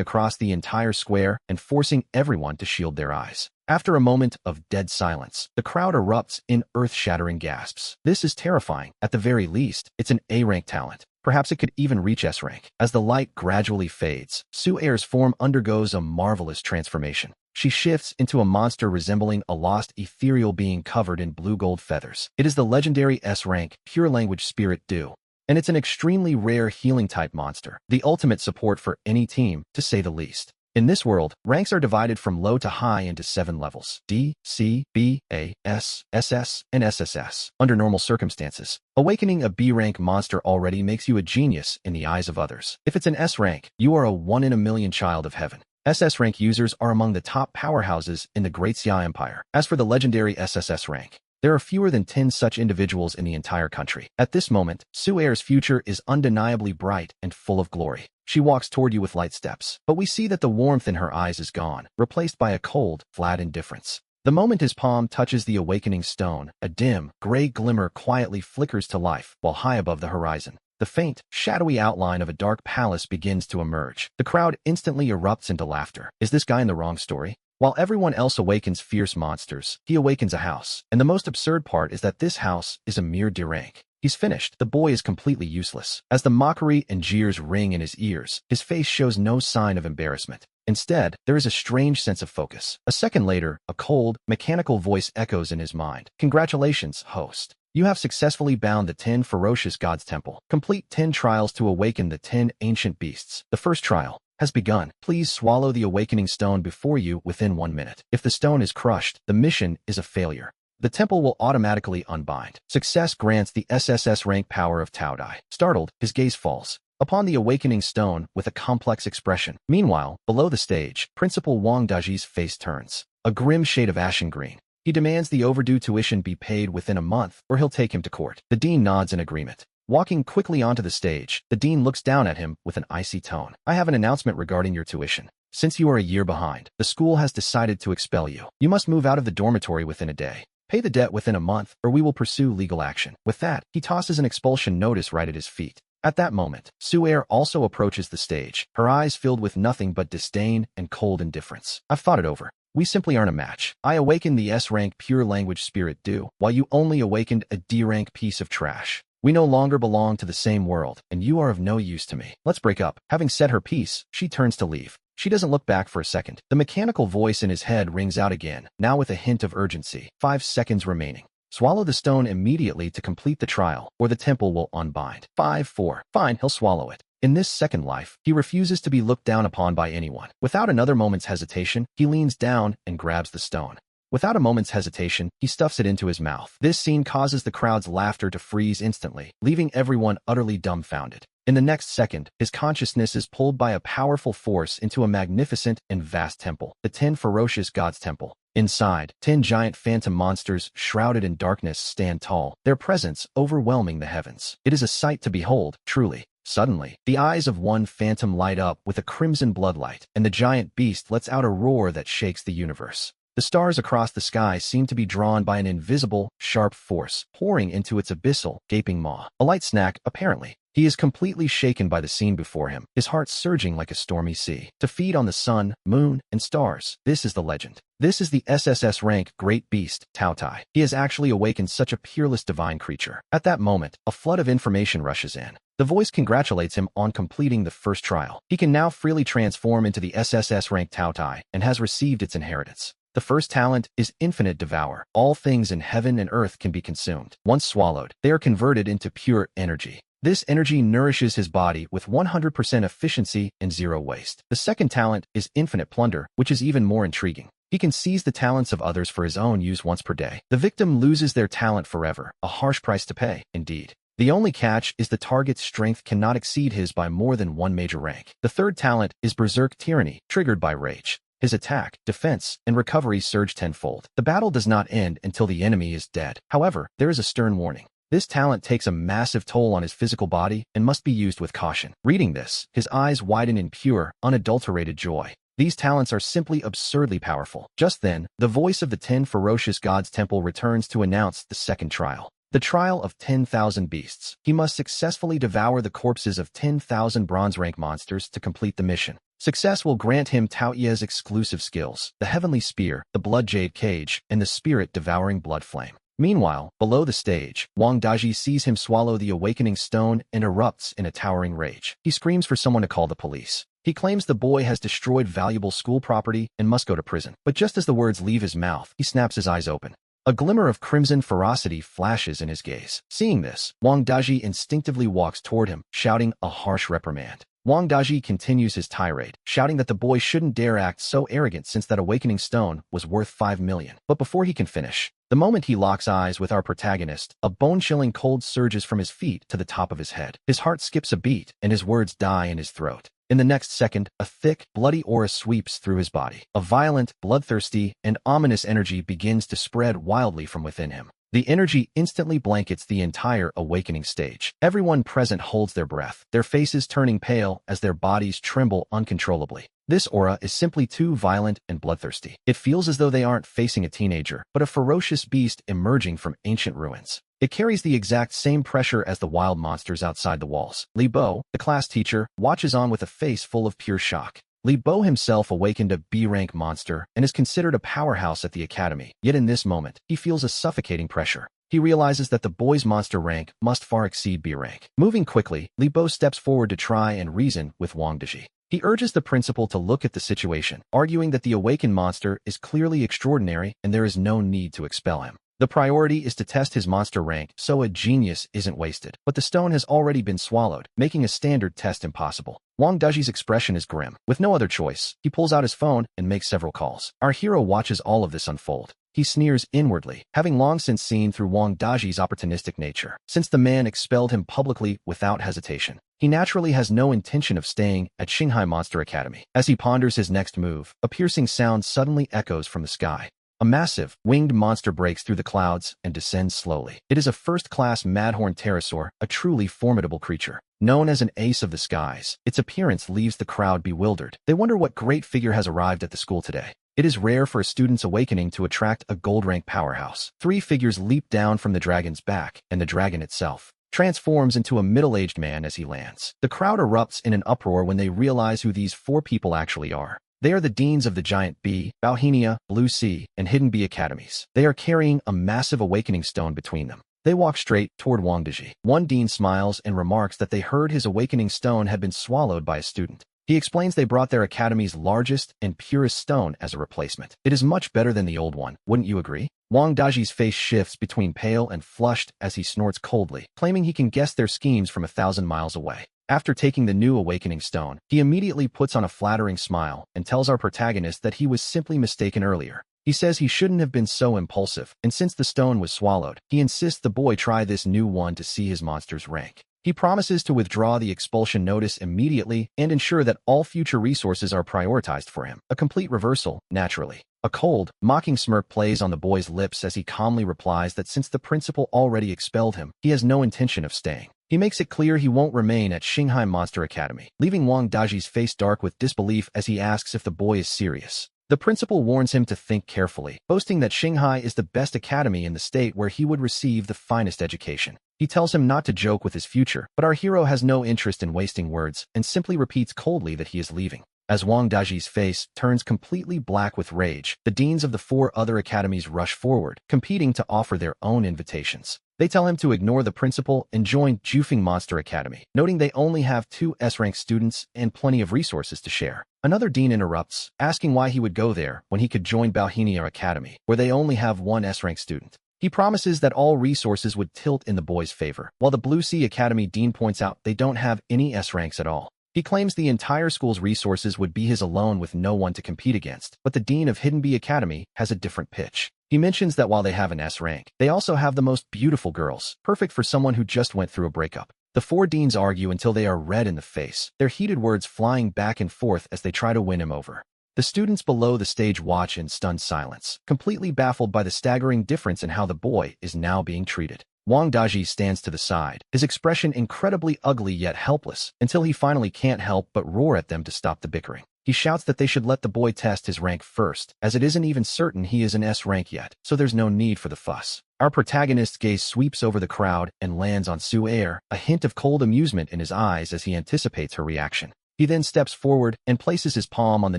across the entire square and forcing everyone to shield their eyes. After a moment of dead silence, the crowd erupts in earth-shattering gasps. This is terrifying. At the very least, it's an A-rank talent. Perhaps it could even reach S-rank. As the light gradually fades, Su Er's form undergoes a marvelous transformation. She shifts into a monster resembling a lost ethereal being covered in blue-gold feathers. It is the legendary S-rank, Pure Language Spirit Du. And it's an extremely rare healing-type monster, the ultimate support for any team, to say the least. In this world, ranks are divided from low to high into 7 levels: D, C, B, A, S, SS, and SSS. Under normal circumstances, awakening a B-rank monster already makes you a genius in the eyes of others. If it's an S rank, you are a 1-in-a-million child of heaven. SS rank users are among the top powerhouses in the Great Xia Empire. As for the legendary SSS rank, there are fewer than 10 such individuals in the entire country. At this moment, Su Er's future is undeniably bright and full of glory. She walks toward you with light steps, but we see that the warmth in her eyes is gone, replaced by a cold, flat indifference. The moment his palm touches the awakening stone, a dim, gray glimmer quietly flickers to life while high above the horizon. The faint, shadowy outline of a dark palace begins to emerge. The crowd instantly erupts into laughter. Is this guy in the wrong story? While everyone else awakens fierce monsters, he awakens a house. And the most absurd part is that this house is a mere D rank. He's finished. The boy is completely useless. As the mockery and jeers ring in his ears, his face shows no sign of embarrassment. Instead, there is a strange sense of focus. A second later, a cold, mechanical voice echoes in his mind. Congratulations, host. You have successfully bound the 10 Ferocious Gods Temple. Complete 10 trials to awaken the 10 ancient beasts. The first trial has begun. Please swallow the awakening stone before you within 1 minute. If the stone is crushed, the mission is a failure. the temple will automatically unbind. Success grants the SSS rank power of Tao Dai. Startled, his gaze falls upon the awakening stone with a complex expression. Meanwhile, below the stage, Principal Wang Daji's face turns a grim shade of ashen green. He demands the overdue tuition be paid within a month, or he'll take him to court. The dean nods in agreement. Walking quickly onto the stage, the dean looks down at him with an icy tone. I have an announcement regarding your tuition. Since you are a year behind, the school has decided to expel you. You must move out of the dormitory within a day. Pay the debt within a month, or we will pursue legal action. With that, he tosses an expulsion notice right at his feet. At that moment, Su'er also approaches the stage, her eyes filled with nothing but disdain and cold indifference. I've thought it over. We simply aren't a match. I awakened the S-rank pure language spirit Du, while you only awakened a D-rank piece of trash. We no longer belong to the same world, and you are of no use to me. Let's break up. Having said her piece, she turns to leave. She doesn't look back for a second. The mechanical voice in his head rings out again, now with a hint of urgency. 5 seconds remaining. Swallow the stone immediately to complete the trial, or the temple will unbind. 5-4. Fine, he'll swallow it. In this second life, he refuses to be looked down upon by anyone. Without another moment's hesitation, he leans down and grabs the stone. Without a moment's hesitation, he stuffs it into his mouth. This scene causes the crowd's laughter to freeze instantly, leaving everyone utterly dumbfounded. In the next second, his consciousness is pulled by a powerful force into a magnificent and vast temple, the 10 ferocious gods' temple. Inside, 10 giant phantom monsters shrouded in darkness stand tall, their presence overwhelming the heavens. It is a sight to behold, truly. Suddenly, the eyes of one phantom light up with a crimson bloodlight, and the giant beast lets out a roar that shakes the universe. The stars across the sky seem to be drawn by an invisible, sharp force, pouring into its abyssal, gaping maw. A light snack, apparently. He is completely shaken by the scene before him, his heart surging like a stormy sea. To feed on the sun, moon, and stars, this is the legend. This is the SSS rank great beast, Tao Tai. He has actually awakened such a peerless divine creature. At that moment, a flood of information rushes in. The voice congratulates him on completing the first trial. He can now freely transform into the SSS rank Tao Tai and has received its inheritance. The first talent is Infinite Devour. All things in heaven and earth can be consumed. Once swallowed, they are converted into pure energy. This energy nourishes his body with 100% efficiency and 0 waste. The second talent is Infinite Plunder, which is even more intriguing. He can seize the talents of others for his own use once per day. The victim loses their talent forever, a harsh price to pay, indeed. The only catch is the target's strength cannot exceed his by more than 1 major rank. The third talent is Berserk Tyranny, triggered by rage. His attack, defense, and recovery surge tenfold. The battle does not end until the enemy is dead. However, there is a stern warning. This talent takes a massive toll on his physical body and must be used with caution. Reading this, his eyes widen in pure, unadulterated joy. These talents are simply absurdly powerful. Just then, the voice of the 10 ferocious gods' temple returns to announce the second trial. The trial of 10,000 beasts. He must successfully devour the corpses of 10,000 bronze rank monsters to complete the mission. Success will grant him Tao Ye's exclusive skills, the Heavenly Spear, the Blood Jade Cage, and the Spirit-Devouring Blood Flame. Meanwhile, below the stage, Wang Daji sees him swallow the awakening stone and erupts in a towering rage. He screams for someone to call the police. He claims the boy has destroyed valuable school property and must go to prison. But just as the words leave his mouth, he snaps his eyes open. A glimmer of crimson ferocity flashes in his gaze. Seeing this, Wang Daji instinctively walks toward him, shouting a harsh reprimand. Wang Daji continues his tirade, shouting that the boy shouldn't dare act so arrogant since that awakening stone was worth 5 million. But before he can finish, the moment he locks eyes with our protagonist, a bone-chilling cold surges from his feet to the top of his head. His heart skips a beat, and his words die in his throat. In the next second, a thick, bloody aura sweeps through his body. A violent, bloodthirsty, and ominous energy begins to spread wildly from within him. The energy instantly blankets the entire awakening stage. Everyone present holds their breath, their faces turning pale as their bodies tremble uncontrollably. This aura is simply too violent and bloodthirsty. It feels as though they aren't facing a teenager, but a ferocious beast emerging from ancient ruins. It carries the exact same pressure as the wild monsters outside the walls. Li Bo, the class teacher, watches on with a face full of pure shock. Li Bo himself awakened a B-rank monster and is considered a powerhouse at the academy. Yet in this moment, he feels a suffocating pressure. He realizes that the boy's monster rank must far exceed B rank. Moving quickly, Li Bo steps forward to try and reason with Wang Daji. He urges the principal to look at the situation, arguing that the awakened monster is clearly extraordinary and there is no need to expel him. The priority is to test his monster rank so a genius isn't wasted. But the stone has already been swallowed, making a standard test impossible. Wang Daji's expression is grim. With no other choice, he pulls out his phone and makes several calls. Our hero watches all of this unfold. he sneers inwardly, having long since seen through Wang Daji's opportunistic nature. Since the man expelled him publicly without hesitation, he naturally has no intention of staying at Shanghai Monster Academy. As he ponders his next move, a piercing sound suddenly echoes from the sky. A massive, winged monster breaks through the clouds and descends slowly. It is a first-class madhorn pterosaur, a truly formidable creature. Known as an ace of the skies, its appearance leaves the crowd bewildered. They wonder what great figure has arrived at the school today. It is rare for a student's awakening to attract a gold-rank powerhouse. 3 figures leap down from the dragon's back, and the dragon itself transforms into a middle-aged man as he lands. The crowd erupts in an uproar when they realize who these 4 people actually are. They are the deans of the Giant Bee, Bauhinia, Blue Sea, and Hidden Bee Academies. They are carrying a massive awakening stone between them. They walk straight toward Wang Daji. One dean smiles and remarks that they heard his awakening stone had been swallowed by a student. He explains they brought their academy's largest and purest stone as a replacement. It is much better than the old one, wouldn't you agree? Wang Daji's face shifts between pale and flushed as he snorts coldly, claiming he can guess their schemes from 1,000 miles away. After taking the new awakening stone, he immediately puts on a flattering smile and tells our protagonist that he was simply mistaken earlier. He says he shouldn't have been so impulsive, and since the stone was swallowed, he insists the boy try this new one to see his monster's rank. He promises to withdraw the expulsion notice immediately and ensure that all future resources are prioritized for him. A complete reversal, naturally. A cold, mocking smirk plays on the boy's lips as he calmly replies that since the principal already expelled him, he has no intention of staying. He makes it clear he won't remain at Shanghai Monster Academy, leaving Wang Daji's face dark with disbelief as he asks if the boy is serious. The principal warns him to think carefully, boasting that Shanghai is the best academy in the state where he would receive the finest education. He tells him not to joke with his future, but our hero has no interest in wasting words and simply repeats coldly that he is leaving. As Wang Daji's face turns completely black with rage, the deans of the 4 other academies rush forward, competing to offer their own invitations. They tell him to ignore the principal and join Jufeng Monster Academy, noting they only have 2 S-rank students and plenty of resources to share. Another dean interrupts, asking why he would go there when he could join Bauhinia Academy, where they only have 1 S-rank student. He promises that all resources would tilt in the boy's favor, while the Blue Sea Academy dean points out they don't have any S-ranks at all. He claims the entire school's resources would be his alone with no one to compete against, but the dean of Hidden Bee Academy has a different pitch. He mentions that while they have an S rank, they also have the most beautiful girls, perfect for someone who just went through a breakup. The 4 deans argue until they are red in the face, their heated words flying back and forth as they try to win him over. The students below the stage watch in stunned silence, completely baffled by the staggering difference in how the boy is now being treated. Wang Daji stands to the side, his expression incredibly ugly yet helpless, until he finally can't help but roar at them to stop the bickering. He shouts that they should let the boy test his rank first, as it isn't even certain he is an S rank yet, so there's no need for the fuss. Our protagonist's gaze sweeps over the crowd and lands on Su Air, a hint of cold amusement in his eyes as he anticipates her reaction. He then steps forward and places his palm on the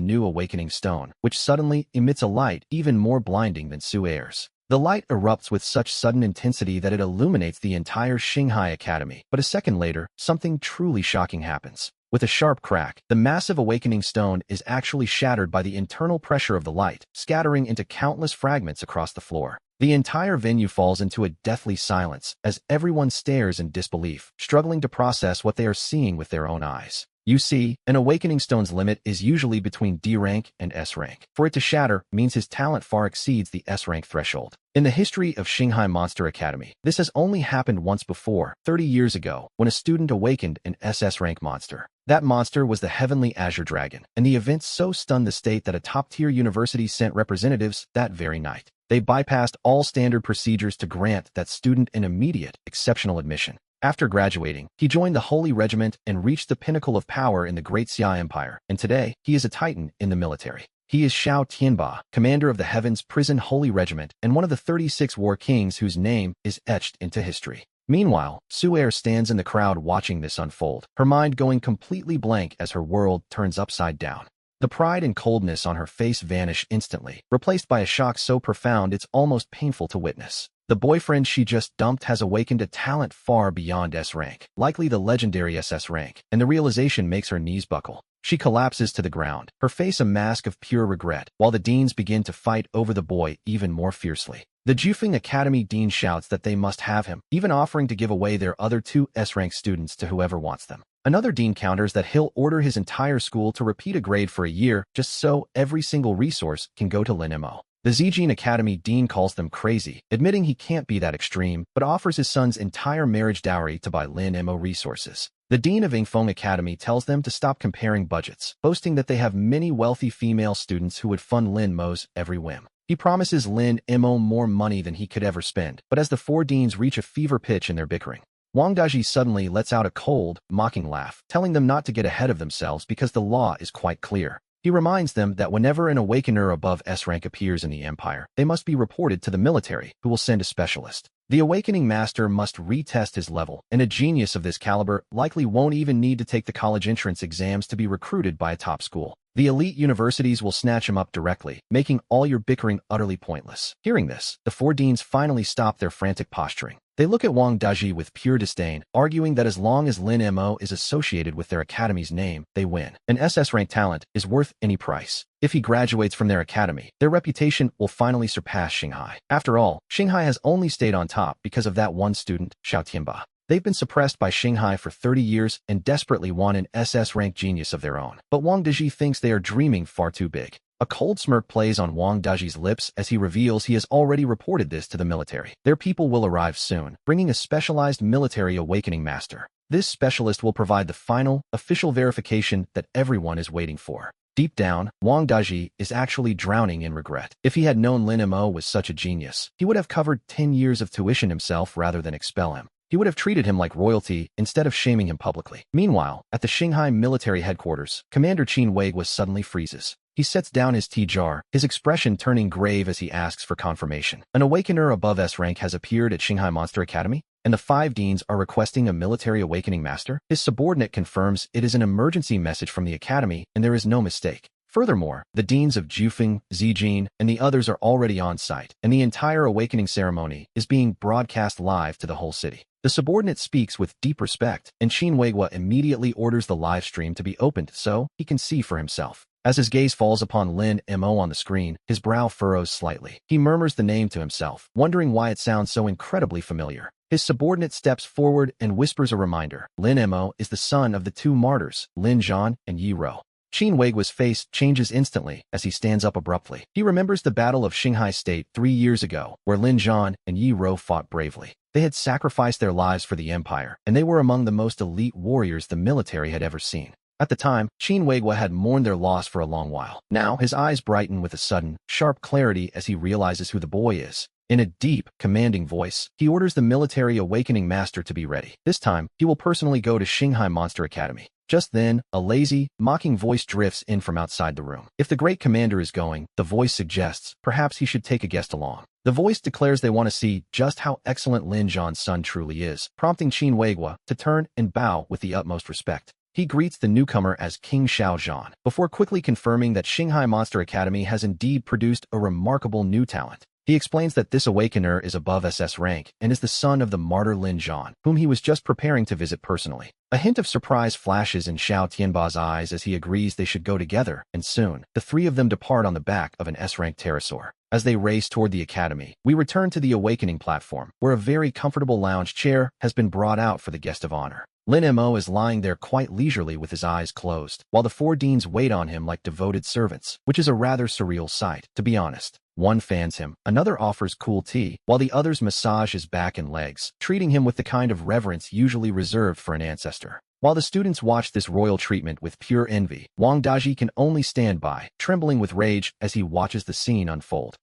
new awakening stone, which suddenly emits a light even more blinding than Su Air's. The light erupts with such sudden intensity that it illuminates the entire Shanghai Academy, but a second later, something truly shocking happens. With a sharp crack, the massive awakening stone is actually shattered by the internal pressure of the light, scattering into countless fragments across the floor. The entire venue falls into a deathly silence as everyone stares in disbelief, struggling to process what they are seeing with their own eyes. You see, an awakening stone's limit is usually between D rank and S rank. For it to shatter means his talent far exceeds the S rank threshold. In the history of Shanghai Monster Academy, this has only happened once before, 30 years ago, when a student awakened an SS rank monster. That monster was the Heavenly Azure Dragon, and the event so stunned the state that a top-tier university sent representatives that very night. They bypassed all standard procedures to grant that student an immediate, exceptional admission. After graduating, he joined the Holy Regiment and reached the pinnacle of power in the Great Xia Empire, and today, he is a titan in the military. He is Xiao Tianba, commander of the Heaven's Prison Holy Regiment and one of the 36 war kings whose name is etched into history. Meanwhile, Su Air stands in the crowd watching this unfold, her mind going completely blank as her world turns upside down. The pride and coldness on her face vanish instantly, replaced by a shock so profound it's almost painful to witness. The boyfriend she just dumped has awakened a talent far beyond S rank, likely the legendary SS rank, and the realization makes her knees buckle. She collapses to the ground, her face a mask of pure regret, while the deans begin to fight over the boy even more fiercely. The Jufeng Academy dean shouts that they must have him, even offering to give away their other 2 S-rank students to whoever wants them. Another dean counters that he'll order his entire school to repeat a grade for a year just so every single resource can go to Lin Mo. The Zijin Academy dean calls them crazy, admitting he can't be that extreme, but offers his son's entire marriage dowry to buy Lin Mo resources. The dean of Ingfeng Academy tells them to stop comparing budgets, boasting that they have many wealthy female students who would fund Lin Mo's every whim. He promises Lin Mo more money than he could ever spend, but as the four deans reach a fever pitch in their bickering, Wang Daji suddenly lets out a cold, mocking laugh, telling them not to get ahead of themselves because the law is quite clear. He reminds them that whenever an awakener above S rank appears in the Empire, they must be reported to the military, who will send a specialist. The awakening master must retest his level, and a genius of this caliber likely won't even need to take the college entrance exams to be recruited by a top school. The elite universities will snatch him up directly, making all your bickering utterly pointless. Hearing this, the four deans finally stop their frantic posturing. They look at Wang Daji with pure disdain, arguing that as long as Lin Mo is associated with their academy's name, they win. An SS rank talent is worth any price. If he graduates from their academy, their reputation will finally surpass Xinghai. After all, Xinghai has only stayed on top because of that one student, Xiao Tianba. They've been suppressed by Xinghai for 30 years and desperately want an SS rank genius of their own. But Wang Daji thinks they are dreaming far too big. A cold smirk plays on Wang Daji's lips as he reveals he has already reported this to the military. Their people will arrive soon, bringing a specialized military awakening master. This specialist will provide the final, official verification that everyone is waiting for. Deep down, Wang Daji is actually drowning in regret. If he had known Lin Mo was such a genius, he would have covered 10 years of tuition himself rather than expel him. He would have treated him like royalty instead of shaming him publicly. Meanwhile, at the Xinghai military headquarters, Commander Qin Weiguo suddenly freezes. He sets down his tea jar, his expression turning grave as he asks for confirmation. An awakener above S rank has appeared at Xinghai Monster Academy, and the five deans are requesting a military awakening master. His subordinate confirms it is an emergency message from the academy, and there is no mistake. Furthermore, the deans of Jufeng, Zijin, and the others are already on site, and the entire awakening ceremony is being broadcast live to the whole city. The subordinate speaks with deep respect, and Qin Weiguo immediately orders the live stream to be opened so he can see for himself. As his gaze falls upon Lin Mo on the screen, his brow furrows slightly. He murmurs the name to himself, wondering why it sounds so incredibly familiar. His subordinate steps forward and whispers a reminder. Lin Mo is the son of the two martyrs, Lin Zhan and Yi Rou. Qin Weiguo's face changes instantly as he stands up abruptly. He remembers the Battle of Xinghai State 3 years ago, where Lin Zhan and Yi Rou fought bravely. They had sacrificed their lives for the empire, and they were among the most elite warriors the military had ever seen. At the time, Qin Weiguo had mourned their loss for a long while. Now, his eyes brighten with a sudden, sharp clarity as he realizes who the boy is. In a deep, commanding voice, he orders the military awakening master to be ready. This time, he will personally go to Xinghai Monster Academy. Just then, a lazy, mocking voice drifts in from outside the room. If the great commander is going, the voice suggests, perhaps he should take a guest along. The voice declares they want to see just how excellent Lin Zhan's son truly is, prompting Qin Weiguo to turn and bow with the utmost respect. He greets the newcomer as King Xiao Zhan, before quickly confirming that Xinghai Monster Academy has indeed produced a remarkable new talent. He explains that this awakener is above SS rank and is the son of the martyr Lin Zhan, whom he was just preparing to visit personally. A hint of surprise flashes in Xiao Tianba's eyes as he agrees they should go together, and soon, the three of them depart on the back of an S-rank pterosaur. As they race toward the academy, we return to the awakening platform, where a very comfortable lounge chair has been brought out for the guest of honor. Lin Mo is lying there quite leisurely with his eyes closed, while the four deans wait on him like devoted servants, which is a rather surreal sight, to be honest. One fans him, another offers cool tea, while the others massage his back and legs, treating him with the kind of reverence usually reserved for an ancestor. While the students watch this royal treatment with pure envy, Wang Daji can only stand by, trembling with rage as he watches the scene unfold.